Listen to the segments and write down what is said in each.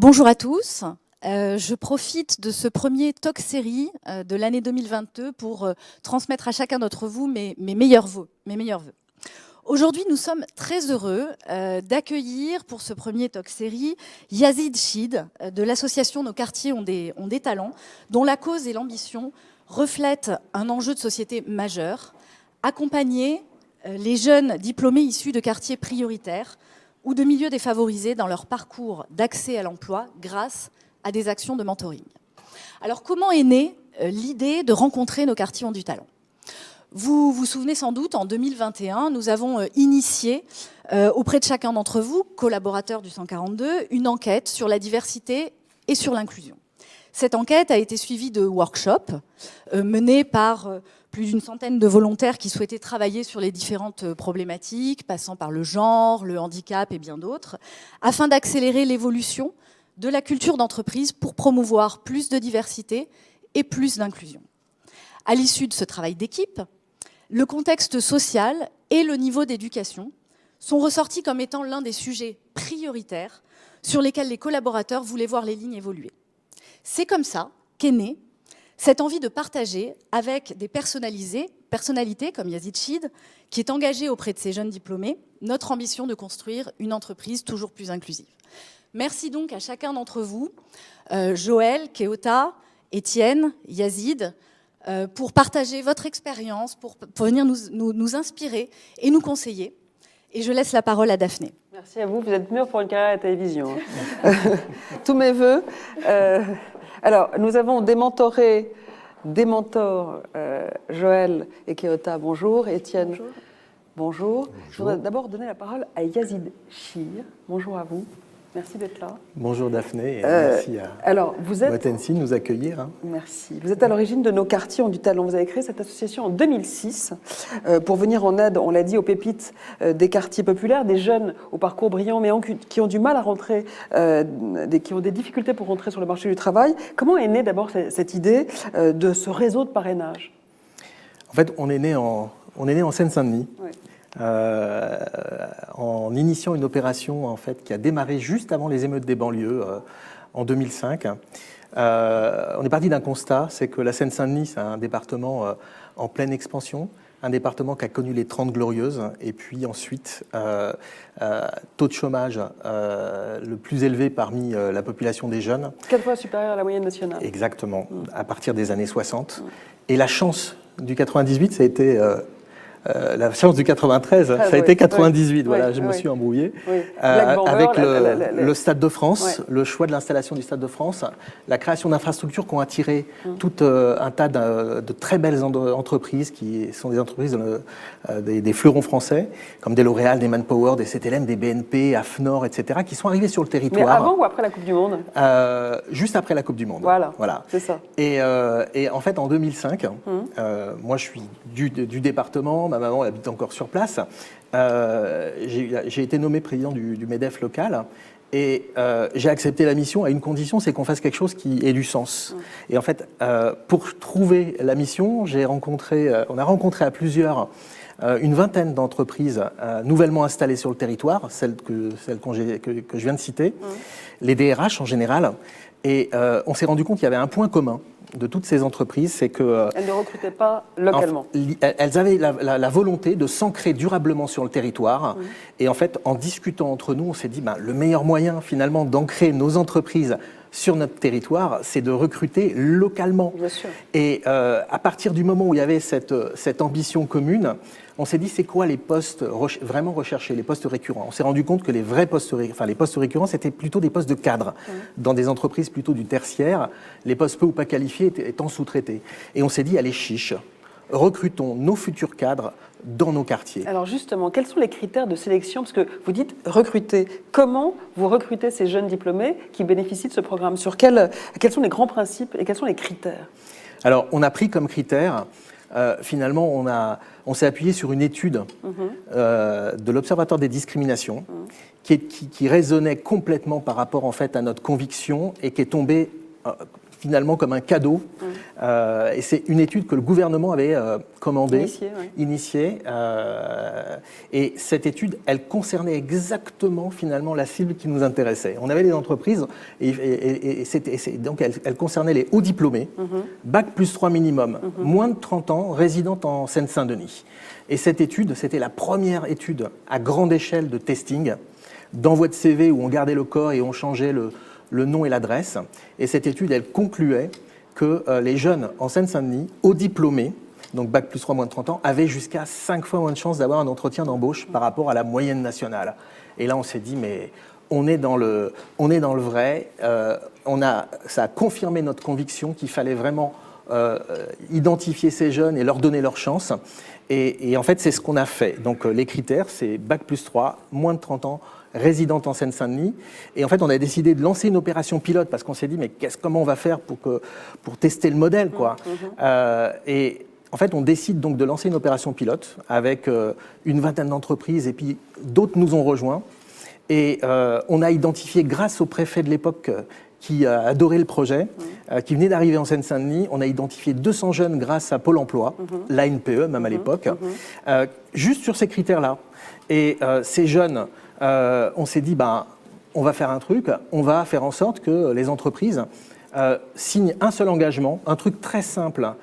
Bonjour à tous. Je profite de ce premier talk série de l'année 2022 pour transmettre à chacun d'entre vous mes meilleurs vœux. Aujourd'hui, nous sommes très heureux d'accueillir pour ce premier talk série Yazid Chid de l'association Nos quartiers ont des talents, dont la cause et l'ambition reflètent un enjeu de société majeur, accompagner les jeunes diplômés issus de quartiers prioritaires ou de milieux défavorisés dans leur parcours d'accès à l'emploi grâce à des actions de mentoring. Alors, comment est née l'idée de rencontrer Nos quartiers ont du talent ? Vous vous souvenez sans doute, en 2021, nous avons initié auprès de chacun d'entre vous, collaborateurs du 142, une enquête sur la diversité et sur l'inclusion. Cette enquête a été suivie de workshops menés par plus d'une centaine de volontaires qui souhaitaient travailler sur les différentes problématiques, passant par le genre, le handicap et bien d'autres, afin d'accélérer l'évolution de la culture d'entreprise pour promouvoir plus de diversité et plus d'inclusion. À l'issue de ce travail d'équipe, le contexte social et le niveau d'éducation sont ressortis comme étant l'un des sujets prioritaires sur lesquels les collaborateurs voulaient voir les lignes évoluer. C'est comme ça qu'est née cette envie de partager avec des personnalités comme Yazid Chid, qui est engagé auprès de ces jeunes diplômés, notre ambition de construire une entreprise toujours plus inclusive. Merci donc à chacun d'entre vous, Joël, Keota, Étienne, Yazid, pour partager votre expérience, pour venir nous inspirer et nous conseiller. Et je laisse la parole à Daphné. Merci à vous, vous êtes mûrs pour une carrière à la télévision. Tous mes vœux. Alors, nous avons des mentors, Joël et Keota, bonjour. Étienne, bonjour. Je voudrais d'abord donner la parole à Yazid Chid. Bonjour à vous. Merci d'être là. Bonjour Daphné, et merci à Watensi de nous accueillir. Hein. Merci. Vous êtes à l'origine de Nos quartiers ont du talent. Vous avez créé cette association en 2006 pour venir en aide, on l'a dit, aux pépites des quartiers populaires, des jeunes au parcours brillant, mais qui ont du mal à rentrer, qui ont des difficultés pour rentrer sur le marché du travail. Comment est née d'abord cette idée de ce réseau de parrainage ? En fait, on est né en Seine-Saint-Denis. Oui. En initiant une opération en fait, qui a démarré juste avant les émeutes des banlieues en 2005. On est parti d'un constat, c'est que la Seine-Saint-Denis, c'est un département en pleine expansion, un département qui a connu les 30 glorieuses, et puis ensuite, taux de chômage le plus élevé parmi la population des jeunes. 4 fois supérieur à la moyenne nationale. Exactement, à partir des années 60. Et la chance du 98, ça a été... la chance du 93, ça a été 98, oui, voilà, je me suis embrouillé. Oui. Avec le Stade de France, le choix de l'installation du Stade de France, la création d'infrastructures qui ont attiré tout un tas de très belles entreprises qui sont des entreprises, des fleurons français, comme des L'Oréal, des Manpower, des CTLM, des BNP, AFNOR, etc., qui sont arrivés sur le territoire. Mais avant ou après la Coupe du Monde ? Juste après la Coupe du Monde. Voilà. C'est ça. Et en fait, en 2005, moi je suis du département, ma maman habite encore sur place. J'ai été nommé président du MEDEF local et j'ai accepté la mission à une condition, c'est qu'on fasse quelque chose qui ait du sens. Et en fait, pour trouver la mission, on a rencontré à plusieurs une vingtaine d'entreprises nouvellement installées sur le territoire, celles que je viens de citer, les DRH en général, et on s'est rendu compte qu'il y avait un point commun de toutes ces entreprises, c'est que... Elles ne recrutaient pas localement. Elles avaient la volonté de s'ancrer durablement sur le territoire. Et en fait, en discutant entre nous, on s'est dit, le meilleur moyen finalement d'ancrer nos entreprises sur notre territoire, c'est de recruter localement. Bien sûr. Et à partir du moment où il y avait cette ambition commune, on s'est dit, c'est quoi les postes vraiment recherchés, les postes récurrents ? On s'est rendu compte que les postes récurrents, c'était plutôt des postes de cadre, dans des entreprises plutôt du tertiaire, les postes peu ou pas qualifiés étant sous-traités. Et on s'est dit, allez, chiche, recrutons nos futurs cadres dans nos quartiers. Alors justement, quels sont les critères de sélection ? Parce que vous dites recruter. Comment vous recrutez ces jeunes diplômés qui bénéficient de ce programme ? Quels sont les grands principes et quels sont les critères ? Alors, on a pris comme critère... finalement, on s'est appuyé sur une étude de l'Observatoire des discriminations qui résonnait complètement par rapport en fait, à notre conviction et qui est tombée finalement comme un cadeau Et c'est une étude que le gouvernement avait commandée, initiée. Et cette étude, elle concernait exactement finalement la cible qui nous intéressait. On avait des entreprises, donc elle concernait les hauts diplômés, bac plus 3 minimum, moins de 30 ans, résidant en Seine-Saint-Denis. Et cette étude, c'était la première étude à grande échelle de testing, d'envoi de CV où on gardait le corps et on changeait le nom et l'adresse. Et cette étude, elle concluait que les jeunes en Seine-Saint-Denis, hauts diplômés, donc bac plus 3 moins de 30 ans, avaient jusqu'à 5 fois moins de chances d'avoir un entretien d'embauche par rapport à la moyenne nationale. Et là, on s'est dit, mais on est dans le vrai. Ça a confirmé notre conviction qu'il fallait vraiment identifier ces jeunes et leur donner leur chance. Et en fait, c'est ce qu'on a fait. Donc les critères, c'est bac plus 3, moins de 30 ans, résidente en Seine-Saint-Denis. Et en fait, on a décidé de lancer une opération pilote parce qu'on s'est dit, mais comment on va faire pour tester le modèle, quoi. Et en fait, on décide donc de lancer une opération pilote avec une vingtaine d'entreprises et puis d'autres nous ont rejoints. Et on a identifié, grâce au préfet de l'époque qui a adoré le projet, qui venait d'arriver en Seine-Saint-Denis, on a identifié 200 jeunes grâce à Pôle emploi, l'ANPE même à l'époque, juste sur ces critères-là. Et ces jeunes, on s'est dit, on va faire un truc, on va faire en sorte que les entreprises signent un seul engagement, un truc très simple.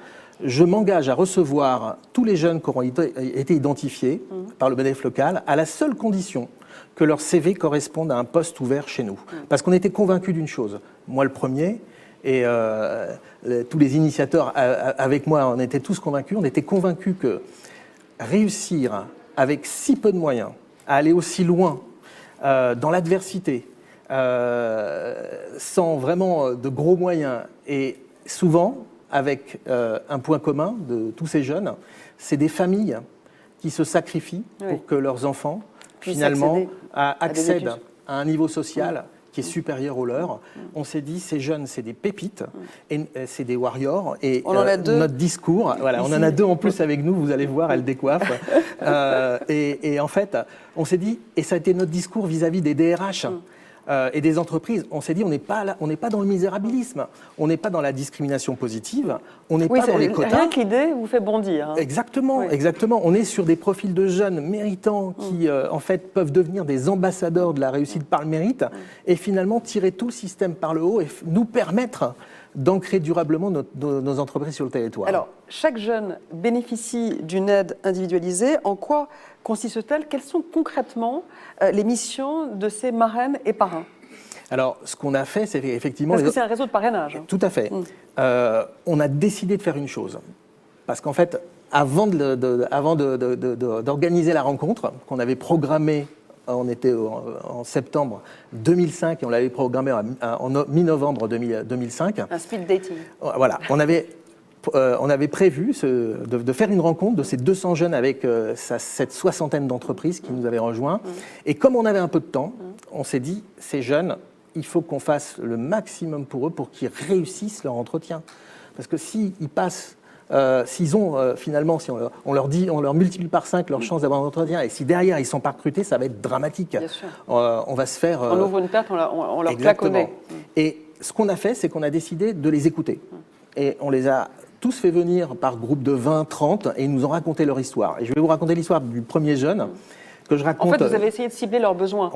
Je m'engage à recevoir tous les jeunes qui auront été identifiés par le BNF local à la seule condition que leur CV corresponde à un poste ouvert chez nous. Parce qu'on était convaincus d'une chose, moi le premier, et tous les initiateurs avec moi, on était tous convaincus, que réussir avec si peu de moyens, à aller aussi loin dans l'adversité, sans vraiment de gros moyens, et souvent avec un point commun de tous ces jeunes, c'est des familles qui se sacrifient pour que leurs enfants finalement accèdent à un niveau social qui est supérieur au leur. On s'est dit, ces jeunes, c'est des pépites, et c'est des warriors, et notre discours, voilà, on en a deux en plus avec nous, vous allez voir, elle décoiffe. Et en fait, on s'est dit, et ça a été notre discours vis-à-vis des DRH, et des entreprises, on s'est dit, on n'est pas dans le misérabilisme, on n'est pas dans la discrimination positive, on n'est pas dans les quotas. Rien que l'idée vous fait bondir. Hein. Exactement, exactement. On est sur des profils de jeunes méritants qui, en fait, peuvent devenir des ambassadeurs de la réussite par le mérite et finalement tirer tout le système par le haut et nous permettre d'ancrer durablement nos entreprises sur le territoire. Alors, chaque jeune bénéficie d'une aide individualisée. En quoi consiste-t-elle? Quelles sont concrètement les missions de ces marraines et parrains? Alors, ce qu'on a fait, c'est effectivement... Parce que c'est un réseau de parrainage. Hein. Tout à fait. On a décidé de faire une chose. Parce qu'en fait, avant d'organiser la rencontre, qu'on avait programmée, on était en septembre 2005 et on l'avait programmé en mi-novembre 2005. Un speed dating. Voilà, on avait prévu de faire une rencontre de ces 200 jeunes avec cette soixantaine d'entreprises qui nous avaient rejoints. Et comme on avait un peu de temps, on s'est dit, ces jeunes, il faut qu'on fasse le maximum pour eux pour qu'ils réussissent leur entretien. Parce que s'ils passent... s'ils ont finalement, si on leur multiplie par 5 leur chance d'avoir un entretien, et si derrière ils ne sont pas recrutés, ça va être dramatique. Bien sûr. On va se faire. On ouvre une perte, on leur claque au nez. Et ce qu'on a fait, c'est qu'on a décidé de les écouter. Et on les a tous fait venir par groupe de 20, 30, et ils nous ont raconté leur histoire. Et je vais vous raconter l'histoire du premier jeune. Que je raconte, en fait, vous avez essayé de cibler leurs besoins.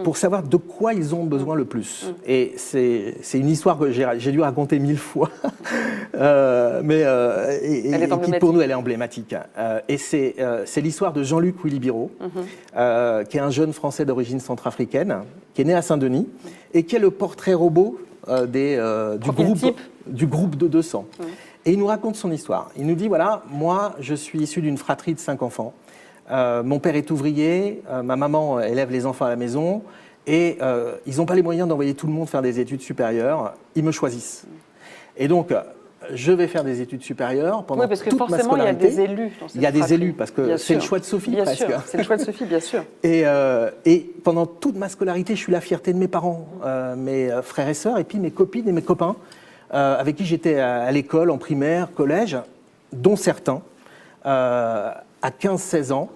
Pour savoir de quoi ils ont besoin le plus. Et c'est une histoire que j'ai dû raconter 1000 fois, mais qui pour nous, elle est emblématique. Et c'est l'histoire de Jean-Luc Willy-Biro, qui est un jeune Français d'origine centrafricaine, qui est né à Saint-Denis, et qui est le portrait robot du groupe de 200. Et il nous raconte son histoire. Il nous dit, voilà, moi, je suis issu d'une fratrie de 5 enfants. Mon père est ouvrier, ma maman élève les enfants à la maison et ils n'ont pas les moyens d'envoyer tout le monde faire des études supérieures. Ils me choisissent. Et donc, je vais faire des études supérieures pendant toute ma scolarité. Il y a des élus dans cette Il y a des fratrie. élus parce que c'est le choix de Sophie bien presque. Sûr, c'est le choix de Sophie, bien sûr. Et pendant toute ma scolarité, je suis la fierté de mes parents, mes frères et sœurs, et puis mes copines et mes copains avec qui j'étais à l'école, en primaire, collège, dont certains, à 15-16 ans,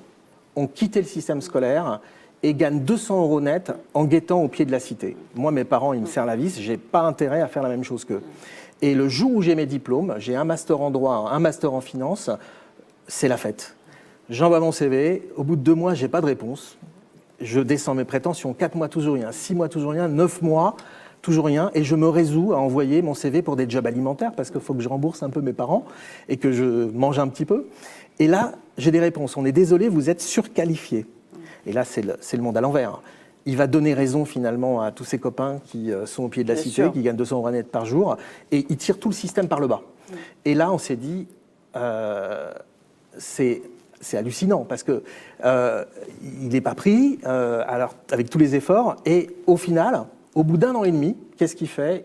ont quitté le système scolaire et gagnent 200 € net en guettant au pied de la cité. Moi, mes parents, ils me serrent la vis, je n'ai pas intérêt à faire la même chose qu'eux. Et le jour où j'ai mes diplômes, j'ai un master en droit, un master en finance, c'est la fête. J'envoie mon CV, au bout de 2 mois, je n'ai pas de réponse. Je descends mes prétentions, 4 mois, toujours rien, 6 mois, toujours rien, 9 mois, toujours rien. Et je me résous à envoyer mon CV pour des jobs alimentaires parce qu'il faut que je rembourse un peu mes parents et que je mange un petit peu. Et là, j'ai des réponses. On est désolé, vous êtes surqualifié. Et là, c'est le monde à l'envers. Il va donner raison finalement à tous ses copains qui sont au pied de la cité, qui gagnent 200 € net par jour, et il tire tout le système par le bas. Et là, on s'est dit, c'est hallucinant parce que il n'est pas pris, alors avec tous les efforts, et au final, au bout d'1 an et demi, qu'est-ce qu'il fait?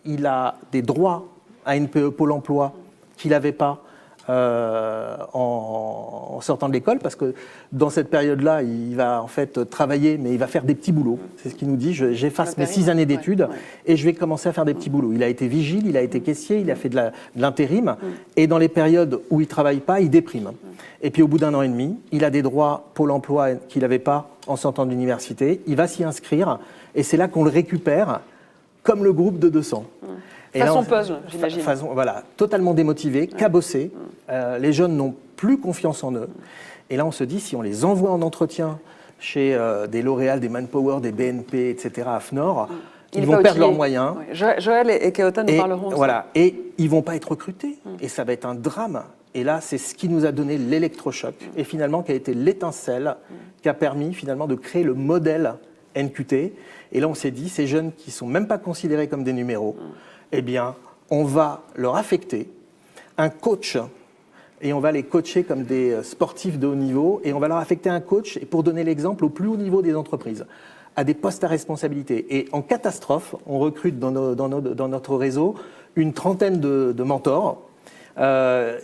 Il a des droits à NPE Pôle emploi qu'il n'avait pas en sortant de l'école, parce que dans cette période-là, il va en fait travailler, mais il va faire des petits boulots. C'est ce qu'il nous dit, j'efface mes 6 années d'études et je vais commencer à faire des petits boulots. Il a été vigile, il a été caissier, il a fait de l'intérim, et dans les périodes où il ne travaille pas, il déprime. Et puis au bout d'1 an et demi, il a des droits Pôle emploi qu'il n'avait pas en sortant de l'université, il va s'y inscrire, et c'est là qu'on le récupère comme le groupe de 200. Et façon puzzle, j'imagine. Voilà, totalement démotivé, cabossé. Les jeunes n'ont plus confiance en eux. Et là, on se dit, si on les envoie en entretien chez des L'Oréal, des Manpower, des BNP, etc., à FNOR, ils vont perdre leurs moyens. Oui. Joël et Keota nous parleront de ça. Et ils ne vont pas être recrutés. Et ça va être un drame. Et là, c'est ce qui nous a donné l'électrochoc. Et finalement, qui a été l'étincelle qui a permis finalement de créer le modèle NQT. Et là, on s'est dit, ces jeunes qui ne sont même pas considérés comme des numéros, eh bien, on va leur affecter un coach et on va les coacher comme des sportifs de haut niveau et on va leur affecter un coach, et pour donner l'exemple, au plus haut niveau des entreprises, à des postes à responsabilité. Et en catastrophe, on recrute dans notre réseau une trentaine de mentors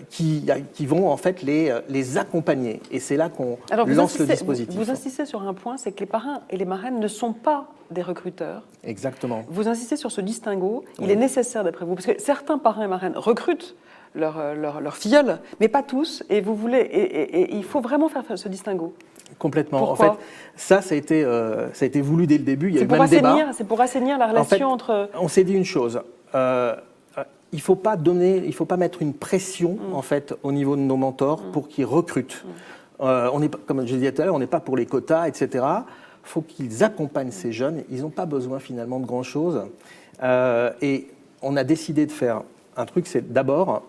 qui vont en fait les accompagner. Et c'est là qu'on lance le dispositif. Vous insistez sur un point, c'est que les parrains et les marraines ne sont pas des recruteurs. Exactement. Vous insistez sur ce distinguo. Il est nécessaire d'après vous, parce que certains parrains et marraines recrutent leurs filleuls, mais pas tous. Et vous voulez, et il faut vraiment faire ce distinguo. Complètement. Pourquoi ? En fait, ça a été voulu dès le début. Il y a eu même débat. C'est pour assainir la relation entre. On s'est dit une chose. Il ne faut pas mettre une pression en fait au niveau de nos mentors pour qu'ils recrutent. On est, comme je disais tout à l'heure, on n'est pas pour les quotas, etc. Il faut qu'ils accompagnent ces jeunes. Ils n'ont pas besoin finalement de grand-chose. Et on a décidé de faire un truc, c'est d'abord,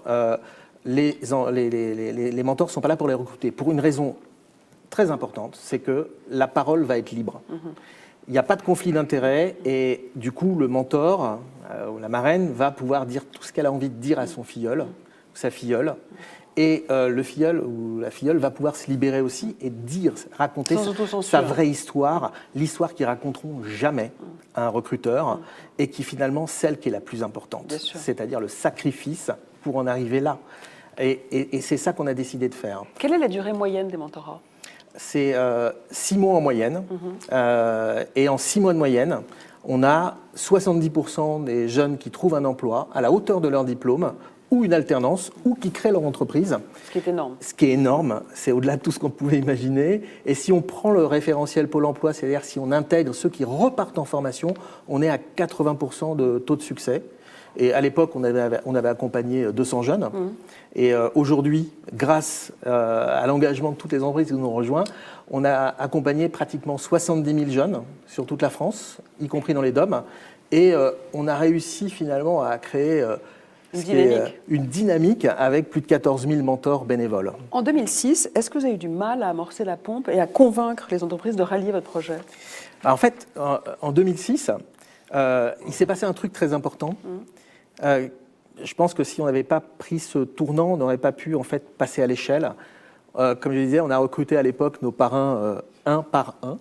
les mentors ne sont pas là pour les recruter. Pour une raison très importante, c'est que la parole va être libre. Il n'y a pas de conflit d'intérêts et du coup, le mentor ou la marraine va pouvoir dire tout ce qu'elle a envie de dire à son filleul ou sa filleule. Et le filleul ou la filleule va pouvoir se libérer aussi et raconter sa vraie histoire, l'histoire qu'ils raconteront jamais à un recruteur et qui finalement celle qui est la plus importante, c'est-à-dire le sacrifice pour en arriver là. Et c'est ça qu'on a décidé de faire. Quelle est la durée moyenne des mentorats ? C'est 6 mois en moyenne. Et en 6 mois de moyenne, on a 70% des jeunes qui trouvent un emploi à la hauteur de leur diplôme ou une alternance, ou qui créent leur entreprise. Ce qui est énorme. Ce qui est énorme, c'est au-delà de tout ce qu'on pouvait imaginer. Et si on prend le référentiel Pôle emploi, c'est-à-dire si on intègre ceux qui repartent en formation, on est à 80% de taux de succès. Et à l'époque, on avait accompagné 200 jeunes. Et aujourd'hui, grâce à l'engagement de toutes les entreprises qui nous ont rejoints, on a accompagné pratiquement 70 000 jeunes sur toute la France, y compris dans les DOM. Et on a réussi finalement à créer une dynamique avec plus de 14 000 mentors bénévoles. En 2006, est-ce que vous avez eu du mal à amorcer la pompe et à convaincre les entreprises de rallier votre projet ? En fait, en 2006, il s'est passé un truc très important. Je pense que si on n'avait pas pris ce tournant, on n'aurait pas pu en fait passer à l'échelle. Comme je disais, on a recruté à l'époque nos parrains un par un.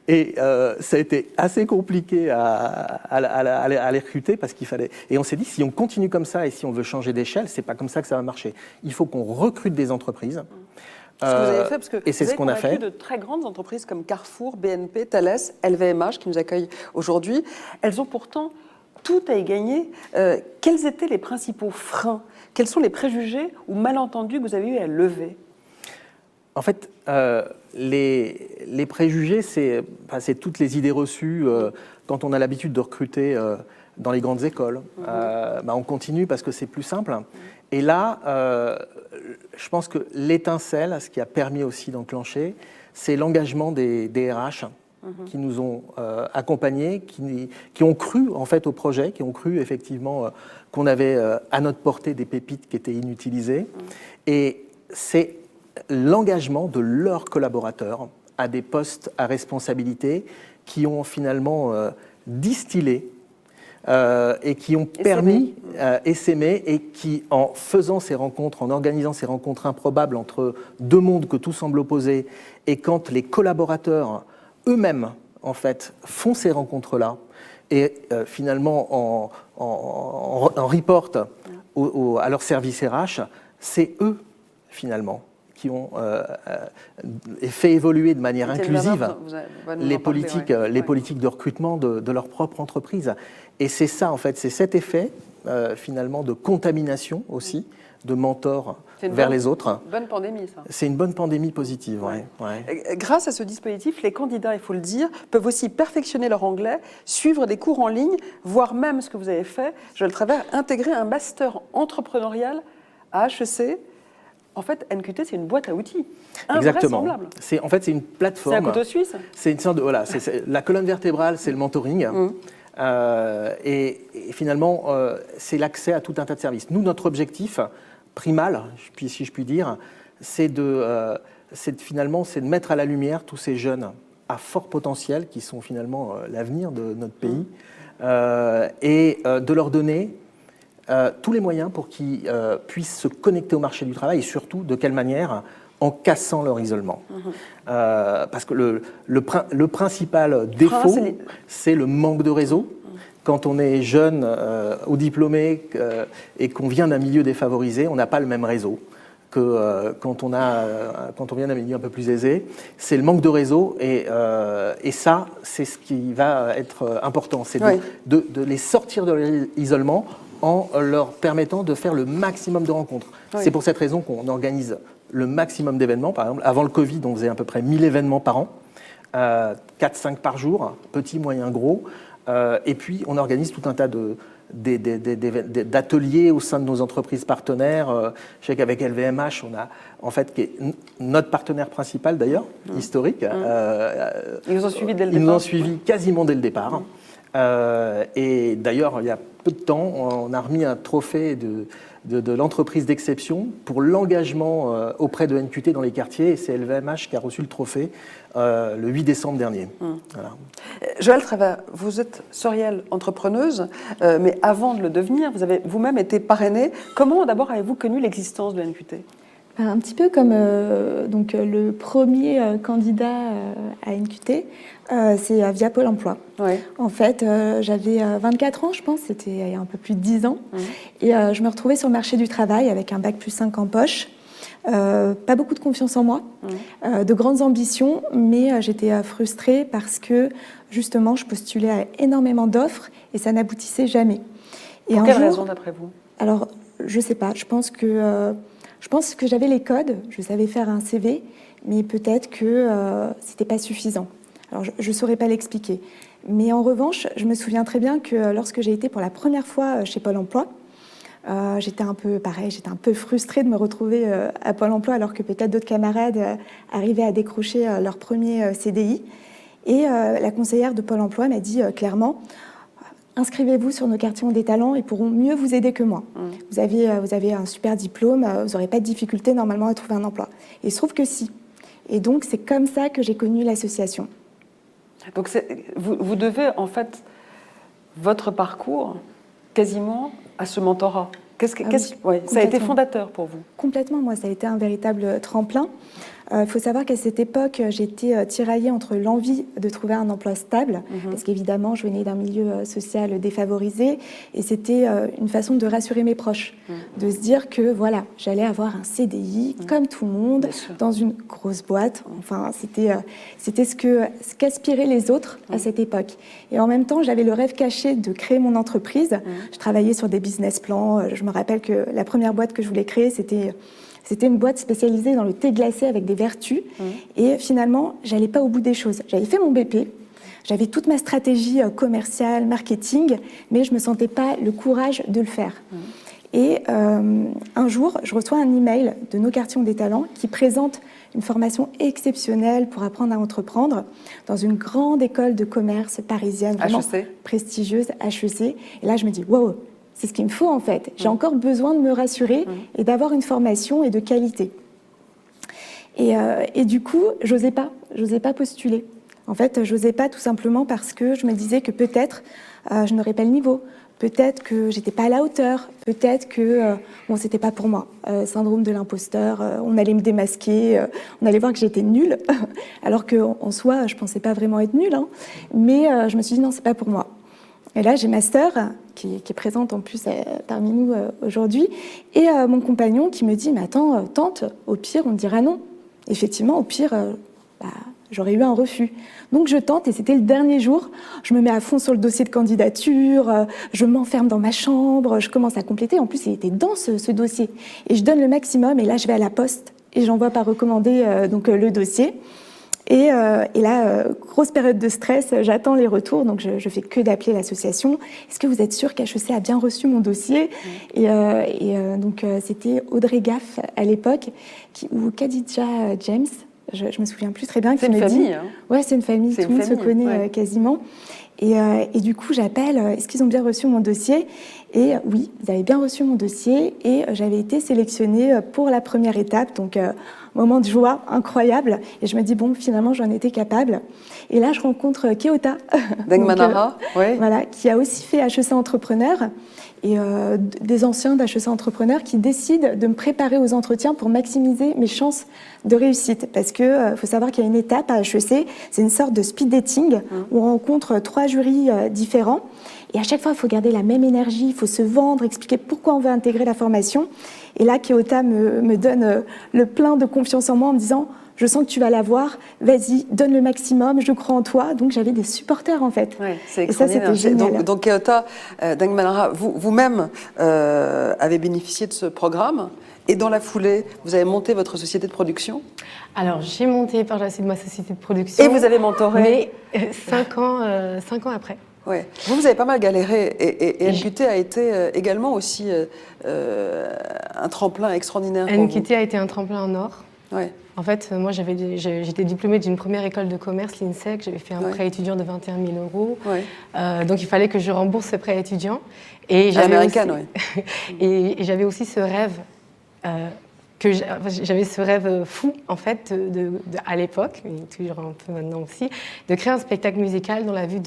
Et ça a été assez compliqué à les recruter parce qu'il fallait. Et on s'est dit, si on continue comme ça et si on veut changer d'échelle, c'est pas comme ça que ça va marcher. Il faut qu'on recrute des entreprises. Ce que vous avez fait, parce que et c'est ce qu'on a fait. De très grandes entreprises comme Carrefour, BNP, Thales, LVMH qui nous accueillent aujourd'hui. Elles ont pourtant tout à y gagner. Quels étaient les principaux freins ? Quels sont les préjugés ou malentendus que vous avez eu à lever ? En fait, les préjugés, c'est toutes les idées reçues. Quand on a l'habitude de recruter dans les grandes écoles. On continue parce que c'est plus simple. Et là, je pense que l'étincelle, ce qui a permis aussi d'enclencher, c'est l'engagement des RH qui nous ont accompagnés, qui ont cru en fait au projet, qui ont cru effectivement qu'on avait à notre portée des pépites qui étaient inutilisées. Et c'est l'engagement de leurs collaborateurs à des postes à responsabilité qui ont finalement distillé et qui ont permis essaimer et qui, en faisant ces rencontres, en organisant ces rencontres improbables entre deux mondes que tout semble opposer, et quand les collaborateurs eux-mêmes en fait font ces rencontres-là et finalement en reportent à leur service RH, c'est eux finalement qui ont fait évoluer de manière inclusive les politiques de recrutement de leur propre entreprise. Et c'est ça, en fait, c'est cet effet, finalement, de contamination aussi, de mentors vers les autres. C'est une bonne pandémie, ça. C'est une bonne pandémie positive, oui. Grâce à ce dispositif, les candidats, il faut le dire, peuvent aussi perfectionner leur anglais, suivre des cours en ligne, voire même ce que vous avez fait, Joël Travers, intégrer un master entrepreneurial à HEC. En fait, NQT, c'est une boîte à outils. Invraisemblable. En fait, c'est une plateforme. C'est un couteau suisse. C'est une sorte de, voilà, la colonne vertébrale, c'est le mentoring. Et finalement, c'est l'accès à tout un tas de services. Nous, notre objectif primal, si je puis dire, c'est de mettre à la lumière tous ces jeunes à fort potentiel qui sont finalement l'avenir de notre pays et de leur donner tous les moyens pour qu'ils puissent se connecter au marché du travail et surtout de quelle manière, en cassant leur isolement. Parce que le principal défaut, c'est le manque de réseau. Quand on est jeune ou diplômé et qu'on vient d'un milieu défavorisé, on n'a pas le même réseau que quand on vient d'un milieu un peu plus aisé. C'est le manque de réseau et ça, c'est ce qui va être important. C'est de les sortir de l'isolement en leur permettant de faire le maximum de rencontres. C'est pour cette raison qu'on organise le maximum d'événements. Par exemple, avant le Covid, on faisait à peu près 1000 événements par an, 4-5 par jour, petits, moyens, gros. Et puis, on organise tout un tas d'ateliers au sein de nos entreprises partenaires. Je sais qu'avec LVMH, on a, en fait, qui est notre partenaire principal d'ailleurs, historique. Ils nous ont suivis dès le départ. Ils nous ont suivis quasiment dès le départ. Et d'ailleurs, il y a peu de temps, on a remis un trophée de l'entreprise d'exception pour l'engagement auprès de NQT dans les quartiers. Et c'est LVMH qui a reçu le trophée le 8 décembre dernier. Voilà. Joël Travers, vous êtes serielle entrepreneuse, mais avant de le devenir, vous avez vous-même été parrainée. Comment d'abord avez-vous connu l'existence de NQT ? Un petit peu comme le premier candidat à NQT, c'est via Pôle emploi. Oui. En fait, j'avais 24 ans, je pense, c'était il y a un peu plus de 10 ans. Et je me retrouvais sur le marché du travail avec un bac plus 5 en poche. Pas beaucoup de confiance en moi, de grandes ambitions, mais j'étais frustrée parce que, justement, je postulais à énormément d'offres et ça n'aboutissait jamais. Et pour quelle raison, d'après vous ? Alors, je ne sais pas. Je pense que j'avais les codes, je savais faire un CV, mais peut-être que ce n'était pas suffisant. Alors, je ne saurais pas l'expliquer. Mais en revanche, je me souviens très bien que lorsque j'ai été pour la première fois chez Pôle emploi, j'étais un peu frustrée de me retrouver à Pôle emploi alors que peut-être d'autres camarades arrivaient à décrocher leur premier CDI. Et la conseillère de Pôle emploi m'a dit clairement: inscrivez-vous sur nos quartiers ont des talents, ils pourront mieux vous aider que moi. Vous avez un super diplôme, vous n'aurez pas de difficulté normalement à trouver un emploi. Et il se trouve que si. Et donc c'est comme ça que j'ai connu l'association. Donc vous devez en fait votre parcours quasiment à ce mentorat. Ça a été fondateur pour vous? Complètement, moi ça a été un véritable tremplin. Il faut savoir qu'à cette époque, j'étais tiraillée entre l'envie de trouver un emploi stable, parce qu'évidemment, je venais d'un milieu social défavorisé, et c'était une façon de rassurer mes proches, de se dire que voilà, j'allais avoir un CDI comme tout le monde, dans une grosse boîte. Enfin, c'était ce qu'aspiraient les autres à cette époque. Et en même temps, j'avais le rêve caché de créer mon entreprise. Je travaillais sur des business plans. Je me rappelle que la première boîte que je voulais créer, c'était une boîte spécialisée dans le thé glacé avec des vertus. Et finalement, j'allais pas au bout des choses. J'avais fait mon BP, J'avais toute ma stratégie commerciale, marketing, mais je ne me sentais pas le courage de le faire. Et un jour, je reçois un email de Nos Quartiers ont des talents qui présente une formation exceptionnelle pour apprendre à entreprendre dans une grande école de commerce parisienne, vraiment prestigieuse, HEC. Et là, je me dis, wow, c'est ce qu'il me faut en fait. J'ai encore besoin de me rassurer et d'avoir une formation et de qualité. Et du coup, j'osais pas postuler. En fait, j'osais pas tout simplement parce que je me disais que peut-être je n'aurais pas le niveau. Peut-être que j'étais pas à la hauteur, peut-être que bon, c'était pas pour moi. Syndrome de l'imposteur, on allait me démasquer, on allait voir que j'étais nulle, alors qu'en soi, je pensais pas vraiment être nulle, hein. Mais je me suis dit non, c'est pas pour moi. Et là, j'ai ma sœur qui est présente en plus parmi nous aujourd'hui, et mon compagnon qui me dit mais attends, tente, au pire, on te dira non. Effectivement, au pire, j'aurais eu un refus. Donc je tente et c'était le dernier jour. Je me mets à fond sur le dossier de candidature, je m'enferme dans ma chambre, je commence à compléter. En plus, il était dans ce dossier. Et je donne le maximum et là, je vais à la poste et j'envoie par recommandé le dossier. Et là, grosse période de stress, j'attends les retours, donc je fais que d'appeler l'association. Est-ce que vous êtes sûr qu'HEC a bien reçu mon dossier ? Donc c'était Audrey Gaff à l'époque, ou Khadija James. Je me souviens plus très bien. C'est une famille. Ouais, c'est une famille. Tout le monde se connaît quasiment. Et du coup, j'appelle. Est-ce qu'ils ont bien reçu mon dossier ? Et oui, ils avaient bien reçu mon dossier. Et j'avais été sélectionnée pour la première étape. Donc, moment de joie incroyable. Et je me dis bon, finalement, j'en étais capable. Et là, je rencontre Keota Dengmanara, voilà, qui a aussi fait HEC Entrepreneur. Et des anciens d'HEC Entrepreneurs qui décident de me préparer aux entretiens pour maximiser mes chances de réussite. Parce qu'il faut savoir qu'il y a une étape à HEC, c'est une sorte de speed dating où on rencontre 3 jurys différents. Et à chaque fois, il faut garder la même énergie, il faut se vendre, expliquer pourquoi on veut intégrer la formation. Et là, Keota me donne le plein de confiance en moi en me disant « Je sens que tu vas l'avoir, vas-y, donne le maximum, je crois en toi. » Donc j'avais des supporters en fait. Oui, c'est extraordinaire. Et ça, c'était génial. Donc Keota Dengmanara, vous-même avez bénéficié de ce programme et dans la foulée, vous avez monté votre société de production. Alors j'ai monté par la suite ma société de production. Et vous avez mentoré. Mais 5 ans après. Ouais. Vous avez pas mal galéré et NQT a été également aussi un tremplin extraordinaire pour vous. NQT a été un tremplin en or. Ouais. En fait, moi, j'étais diplômée d'une première école de commerce, l'INSEC. J'avais fait un prêt étudiant de 21 000 €. Ouais. Donc, il fallait que je rembourse ce prêt étudiant. Et américaine, et j'avais aussi ce rêve, j'avais ce rêve fou, en fait, à l'époque, et toujours un peu maintenant aussi, de créer un spectacle musical dans la vue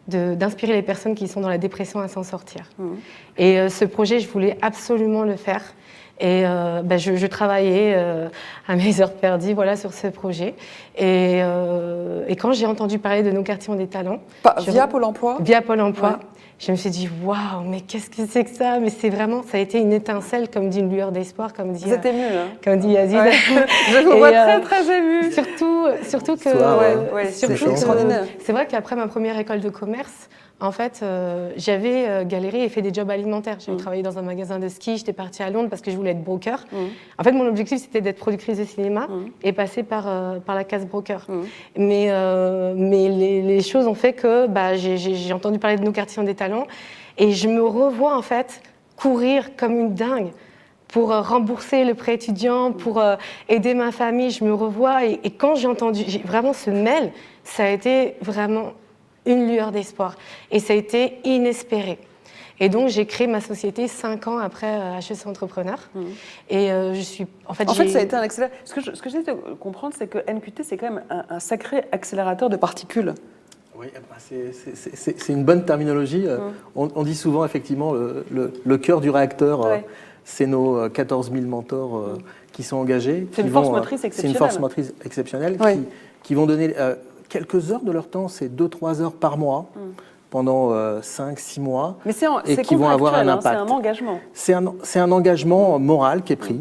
d'inspirer les personnes qui sont dans la dépression à s'en sortir. Et ce projet, je voulais absolument le faire. Et je travaillais à mes heures perdues sur ce projet. Et quand j'ai entendu parler de Nos Quartiers ont des talents... Via Pôle emploi ? Via Pôle emploi. Je me suis dit, waouh, mais qu'est-ce que c'est que ça ? Mais c'est vraiment, ça a été une étincelle, comme dit une lueur d'espoir, comme dit... Vous êtes émue, hein ? Comme dit Yazid. Ouais. Je vous vois très, très émue. Surtout que... c'est extraordinaire. C'est vrai qu'après ma première école de commerce, en fait, j'avais galéré et fait des jobs alimentaires. J'avais travaillé dans un magasin de ski, j'étais partie à Londres parce que je voulais être broker. En fait, mon objectif, c'était d'être productrice de cinéma et passer par la case broker. Mais les choses ont fait que j'ai entendu parler de Nos Quartiers ont des talents et je me revois, en fait, courir comme une dingue pour rembourser le prêt étudiant, pour aider ma famille. Je me revois et quand j'ai entendu vraiment ce mail, ça a été vraiment une lueur d'espoir. Et ça a été inespéré. Et donc, j'ai créé ma société 5 ans après HEC Entrepreneur. Et je suis... En fait, ça a été un accélérateur. Ce que j'essaie de comprendre, c'est que NQT, c'est quand même un sacré accélérateur de particules. Oui, c'est une bonne terminologie. On dit souvent, effectivement, le cœur du réacteur, c'est nos 14 000 mentors qui sont engagés. C'est une force motrice exceptionnelle. C'est une force motrice exceptionnelle qui vont donner... quelques heures de leur temps, c'est 2-3 heures par mois, pendant 5-6 mois, mais et qui vont avoir un impact. C'est un engagement. C'est un engagement moral qui est pris.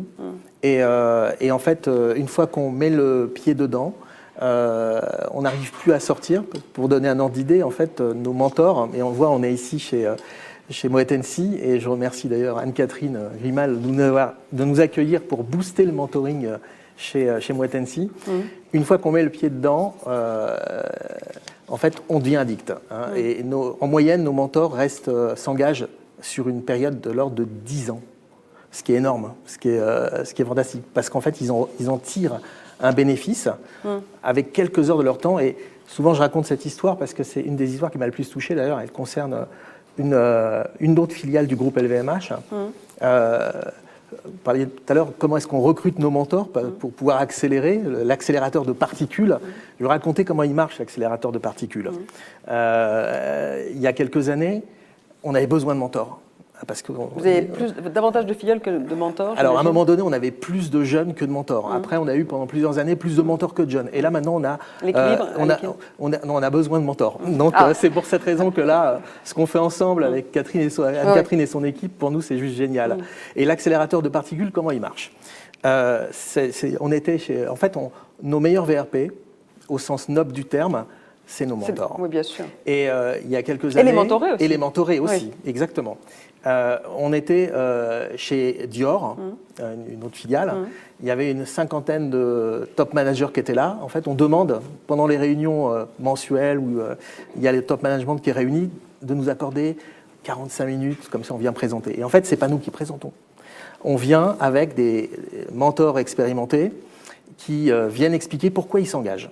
Et en fait, une fois qu'on met le pied dedans, on n'arrive plus à sortir. Pour donner un ordre d'idée, en fait, nos mentors, et on le voit, on est ici chez Moët Hennessy, et je remercie d'ailleurs Anne-Catherine Grimal de nous accueillir pour booster le mentoring chez Moët Hennessy. Une fois qu'on met le pied dedans, en fait, on devient addict. Hein, et en moyenne, nos mentors s'engagent sur une période de l'ordre de 10 ans. Ce qui est énorme, ce qui est fantastique. Parce qu'en fait, ils en tirent un bénéfice avec quelques heures de leur temps. Et souvent, je raconte cette histoire parce que c'est une des histoires qui m'a le plus touché. D'ailleurs, elle concerne une autre filiale du groupe LVMH. Vous parliez tout à l'heure, comment est-ce qu'on recrute nos mentors pour pouvoir accélérer l'accélérateur de particules. Je vais raconter comment il marche, l'accélérateur de particules. Il y a quelques années, on avait besoin de mentors. Parce que vous avez davantage de filleuls que de mentors? Alors, à un moment donné, on avait plus de jeunes que de mentors. Après, on a eu pendant plusieurs années plus de mentors que de jeunes. Et là, maintenant, on a besoin de mentors. Donc, c'est pour cette raison que là, ce qu'on fait ensemble avec Catherine et son équipe, pour nous, c'est juste génial. Et l'accélérateur de particules, comment il marche? En fait, nos meilleurs VRP, au sens noble du terme, c'est nos mentors. Oui, bien sûr. Et il y a quelques années... Et les mentorés aussi. Et les mentorés aussi, exactement. On était chez Dior, une autre filiale. Il y avait une cinquantaine de top managers qui étaient là. En fait, on demande, pendant les réunions mensuelles où il y a le top management qui est réuni, de nous accorder 45 minutes, comme ça on vient présenter. Et en fait, ce n'est pas nous qui présentons. On vient avec des mentors expérimentés qui viennent expliquer pourquoi ils s'engagent.